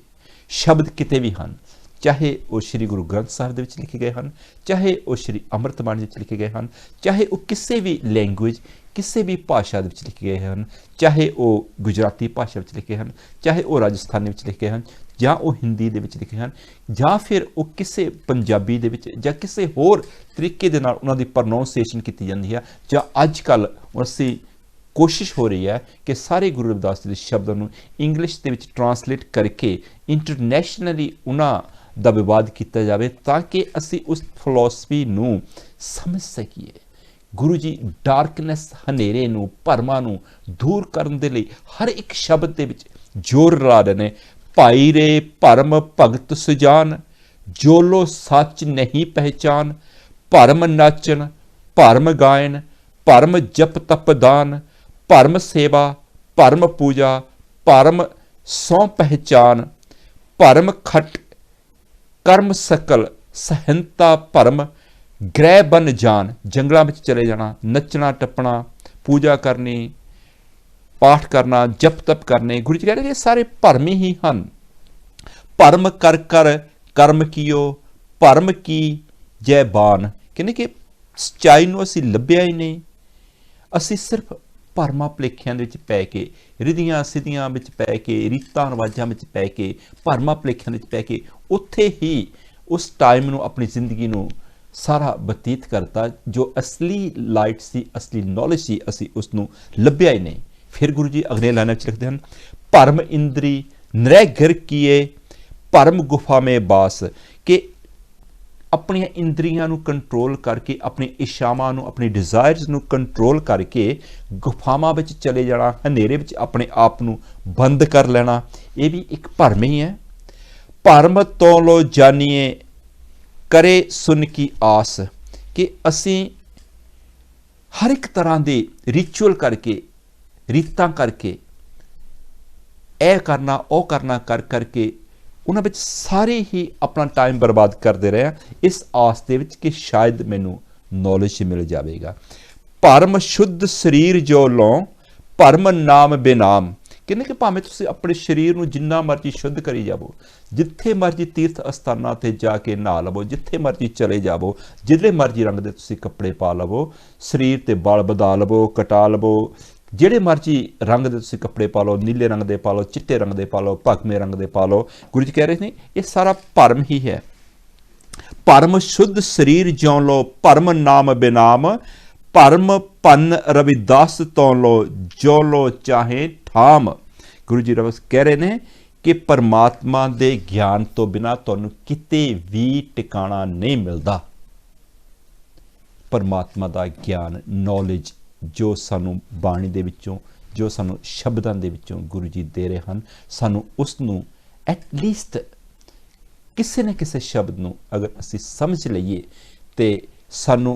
शब्द किते भी हन, चाहे वो श्री गुरु ग्रंथ साहिब दे विच लिखे गए हैं, चाहे वो श्री अमृतबाणी विच लिखे गए हैं, चाहे वो किसी भी लैंगुएज किसी भी भाषा दे विच लिखे गए हैं, चाहे वो गुजराती भाषा विच लिखे हैं, चाहे वो राजस्थानी विच लिखे हैं, ਜਾਂ ਉਹ ਹਿੰਦੀ ਦੇ ਵਿੱਚ ਲਿਖੇ ਹਨ, ਜਾਂ ਫਿਰ ਉਹ ਕਿਸੇ ਪੰਜਾਬੀ ਦੇ ਵਿੱਚ ਜਾਂ ਕਿਸੇ ਹੋਰ ਤਰੀਕੇ ਦੇ ਨਾਲ ਉਹਨਾਂ ਦੀ ਪ੍ਰੋਨਾਂਸੀਏਸ਼ਨ ਕੀਤੀ ਜਾਂਦੀ ਹੈ, ਜਾਂ ਅੱਜ ਕੱਲ੍ਹ ਅਸੀਂ ਕੋਸ਼ਿਸ਼ ਹੋ ਰਹੀ ਹੈ ਕਿ ਸਾਰੇ ਗੁਰੂ ਰਵਿਦਾਸ ਜੀ ਦੇ ਸ਼ਬਦਾਂ ਨੂੰ ਇੰਗਲਿਸ਼ ਦੇ ਵਿੱਚ ਟਰਾਂਸਲੇਟ ਕਰਕੇ ਇੰਟਰਨੈਸ਼ਨਲੀ ਉਹਨਾਂ ਦਾ ਵਿਵਾਦ ਕੀਤਾ ਜਾਵੇ, ਤਾਂ ਕਿ ਅਸੀਂ ਉਸ ਫਿਲੋਸਫੀ ਨੂੰ ਸਮਝ ਸਕੀਏ। ਗੁਰੂ ਜੀ ਡਾਰਕਨੈਸ, ਹਨੇਰੇ ਨੂੰ, ਭਰਮਾਂ ਨੂੰ ਦੂਰ ਕਰਨ ਦੇ ਲਈ ਹਰ ਇੱਕ ਸ਼ਬਦ ਦੇ ਵਿੱਚ ਜ਼ੋਰ ਲਾ ਰਹੇ ਨੇ। ਭਾਈ ਰੇ ਭਰਮ ਭਗਤ ਸੁਜਾਨ, ਜੋਲੋ ਸੱਚ ਨਹੀਂ ਪਹਿਚਾਨ, ਭਰਮ ਨਾਚਨ ਭਰਮ ਗਾਇਨ, ਭਰਮ ਜਪ ਤਪ ਦਾਨ, ਭਰਮ ਸੇਵਾ ਭਰਮ ਪੂਜਾ, ਭਰਮ ਸੌ ਪਹਿਚਾਨ, ਭਰਮ ਖਟ ਕਰਮ ਸਕਲ ਸਹਿੰਤਾ ਭਰਮ, ਗ੍ਰਹਿ ਬਨ ਜਾਨ, ਜੰਗਲਾਂ ਵਿੱਚ ਚਲੇ ਜਾਣਾ, ਨੱਚਣਾ ਟੱਪਣਾ, ਪੂਜਾ ਕਰਨੀ, पाठ करना, जप तप करने। गुरु जी कह रहे ये सारे भरम ही हैं। भरम कर कर कर्म कियो, भरम की जय बान, कहने कि सच्चाई नूं असीं लभ्या ही नहीं, असीं सिर्फ भरमां भुलेखियां दे विच पै के, रिधियां सिद्धियां विच पै के, रीतां रिवाजां विच पै के, भरमां भुलेखियां दे विच पै के उत्थे ही उस टाइम नूं अपनी जिंदगी नूं सारा बतीत करता, जो असली लाइट सी, असली नॉलेज सी, असीं उसनूं लभ्या ही नहीं। फिर गुरु जी अगले लाइन लिखते हैं, भरम इंद्री नरह गिर किए, भरम गुफा में बास, कि अपनी इंद्रियां नूं कंट्रोल करके, अपनी इच्छावां नूं, अपनी डिजायर्स नूं कंट्रोल करके गुफावां विच चले जाना, हनेरे विच अपने आप नूं बंद कर लेना, ये भी एक भरम ही है। भरम तो लो जानिए करे सुन की आस, कि असीं हर एक तरह के रिचुअल करके, रीतां करके, ए करना ओ करना कर करके उन्हां विच सारे ही अपना टाइम बर्बाद करते रहे हैं, इस आस दे विच कि शायद मैनू नॉलेज मिल जाएगा। भरम शुद्ध शरीर जो लो, भरम नाम बेनाम, कहने कि भावें तुसीं अपने शरीर नूं जिन्ना मर्जी शुद्ध करी जावो, जिथे मर्जी तीर्थ अस्थानां ते जाके नहा लवो, जिथे मर्जी चले जावो, जिहड़े मर्जी रंग दे तुसीं कपड़े पा लवो, शरीर ते बाल बधा लवो, कटा लवो, ਜਿਹੜੇ ਮਰਜੀ रंग ਦੇ ਤੁਸੀਂ कपड़े पा लो, नीले रंग ਦੇ पा लो, चिट्टे रंग ਦੇ पा लो, भगवे रंग ਦੇ पा लो। गुरु जी कह रहे थे ये सारा भरम ही है। भरम शुद्ध शरीर ज्यों लो, भरम नाम बेनाम, भरम पन रविदास तो लो, जो लो चाहे ठाम। गुरु जी कह रहे हैं कि परमात्मा दे ज्ञान तो बिना तुहानूं किते भी टिकाणा नहीं मिलता। परमात्मा दा ज्ञान, नॉलेज जो सानू बाणी दे विचों, जो सानू शब्दां दे विचों गुरु जी दे रहे हैं, सानू उसनूं एटलीस्ट किसी न किसी शब्द नूं अगर असीं समझ लईए तो सानू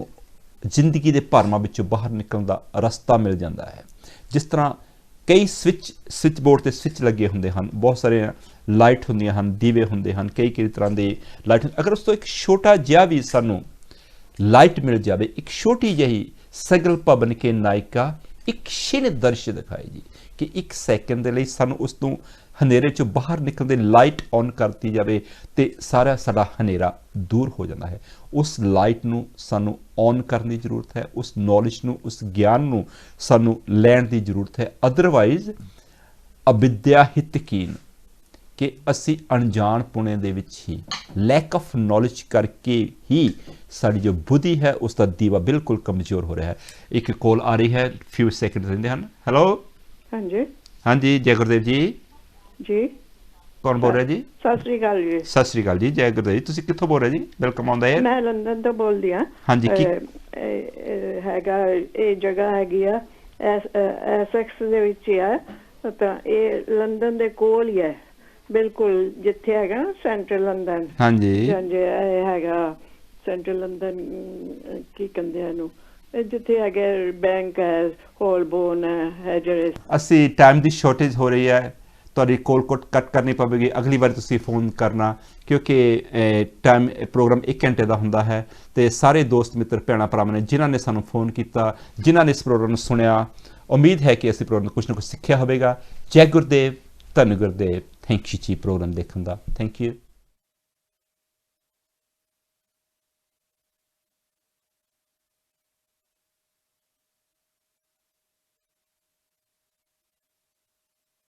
जिंदगी दे भरमां विचों बाहर निकलण दा रस्ता मिल जाता है। जिस तरह कई स्विच बोर्ड ते स्विच लगे हुंदे हन, बहुत सारे लाइट हुंदियां हन, दीवे हुंदे हन, कई तरह के लाइट, अगर उस तो एक छोटा जिहा भी सानू लाइट मिल जाए, एक छोटी जही सगल भवन के नायका एक क्षीण दर्श दिखाई जी, ਕਿ 1 ਸੈਕਿੰਡ ਦੇ ਲਈ ਸਾਨੂੰ ਉਸ ਤੋਂ ਹਨੇਰੇ 'ਚੋਂ ਬਾਹਰ ਨਿਕਲਣ ਦੀ ਲਾਈਟ ਔਨ ਕਰਤੀ ਜਾਵੇ ਤੇ ਸਾਰਾ ਸਾਡਾ ਹਨੇਰਾ ਦੂਰ ਹੋ ਜਾਂਦਾ ਹੈ। ਉਸ ਲਾਈਟ ਨੂੰ ਸਾਨੂੰ ਔਨ ਕਰਨ ਦੀ ਜ਼ਰੂਰਤ ਹੈ, ਉਸ ਨੌਲੇਜ ਨੂੰ, ਉਸ ਗਿਆਨ ਨੂੰ ਸਾਨੂੰ ਲੈਣ ਦੀ ਜ਼ਰੂਰਤ ਹੈ। ਅਦਰਵਾਈਜ਼ ਅਵਿਦਿਆ ਹਿਤਕੀਨ, ਕਿ ਅਸੀਂ ਅਣਜਾਣ ਪੁਣੇ ਦੇ ਵਿੱਚ ਹੀ, ਲੈਕ ਆਫ ਨੌਲੇਜ ਕਰਕੇ ਹੀ ਸਾਡੀ ਜੋ ਬੁੱਧੀ ਹੈ ਉਸ ਦਾ ਦੀਵਾ ਬਿਲਕੁਲ ਕਮਜ਼ੋਰ ਹੋ ਰਿਹਾ ਹੈ। ਇੱਕ ਕੋਲ ਆ ਰਹੀ ਹੈ, ਫਿਊ ਸੈਕਿੰਡ ਰਹਿੰਦੇ ਹਨ। ਹੈਲੋ, ਹਾਂਜੀ ਹਾਂਜੀ, ਜੈ ਗੁਰਦੇਵ ਜੀ। ਜੀ ਕੌਣ ਬੋਲ ਰਿਹਾ ਜੀ? ਸਤਿ ਸ੍ਰੀ ਅਕਾਲ ਜੀ। ਸਤਿ ਸ੍ਰੀ ਅਕਾਲ ਜੀ, ਜੈ ਗੁਰਦੇਵ ਜੀ। ਤੁਸੀਂ ਕਿੱਥੋਂ ਬੋਲ ਰਹੇ ਜੀ? ਵੈਲਕਮ ਆਨ ਦਾ 에ਅਰ। ਮੈਂ ਲੰਡਨ ਤੋਂ ਬੋਲਦੀ ਹਾਂ। ਹਾਂਜੀ, ਕੀ ਹੈਗਾ, ਇਹ ਜਗ੍ਹਾ ਹੈਗੀ ਆ ਐਸੈਕਸ ਦੇ ਵਿੱਚ ਹੀ ਆ, ਤਾਂ ਇਹ ਲੰਡਨ ਦੇ ਕੋਲ ਹੀ ਹੈ ਬਿਲਕੁਲ, ਜਿੱਥੇ ਹੈਗਾ ਸੈਂਟਰਲ ਲੰਡਨ। ਹਾਂਜੀ ਹਾਂਜੀ, ਇਹ ਹੈਗਾ ਸੈਂਟਰਲ ਲੰਡਨ, ਕੀ ਕਹਿੰਦੇ ਆ ਇਹਨੂੰ, ਜਿੱਥੇ ਹੈਗੇ ਬੈਂਕ ਹੈ, ਹੋਲਬੋਰਨ ਹੈ ਜਿਹੜੇ। ਅਸੀਂ ਟਾਈਮ ਦੀ ਸ਼ਾਰਟੇਜ ਹੋ ਰਹੀ ਹੈ, ਤੁਹਾਡੀ ਕੋਲ ਕੱਟ ਕਰਨੀ ਪਵੇਗੀ। ਅਗਲੀ ਵਾਰ ਤੁਸੀਂ ਫੋਨ ਕਰਨਾ, ਕਿਉਂਕਿ ਟਾਈਮ ਪ੍ਰੋਗਰਾਮ 1 ਘੰਟੇ ਦਾ ਹੁੰਦਾ ਹੈ। ਤੇ ਸਾਰੇ ਦੋਸਤ ਮਿੱਤਰ ਭੈਣਾਂ ਭਰਾਵਾਂ ਨੇ ਜਿਨ੍ਹਾਂ ਨੇ ਸਾਨੂੰ ਫੋਨ ਕੀਤਾ, ਜਿਨ੍ਹਾਂ ਨੇ ਇਸ ਪ੍ਰੋਗਰਾਮ ਨੂੰ ਸੁਣਿਆ, ਉਮੀਦ ਹੈ ਕਿ ਅਸੀਂ ਪ੍ਰੋਗਰਾਮ ਨੂੰ ਕੁਛ ਨਾ ਕੁਛ ਸਿੱਖਿਆ ਹੋਵੇਗਾ। ਜੈ ਗੁਰਦੇਵ, ਧੰਨ ਗੁਰਦੇਵ। ਥੈਂਕ ਯੂ ਜੀ ਪ੍ਰੋਗਰਾਮ ਦੇਖਣ ਦਾ। Thank you.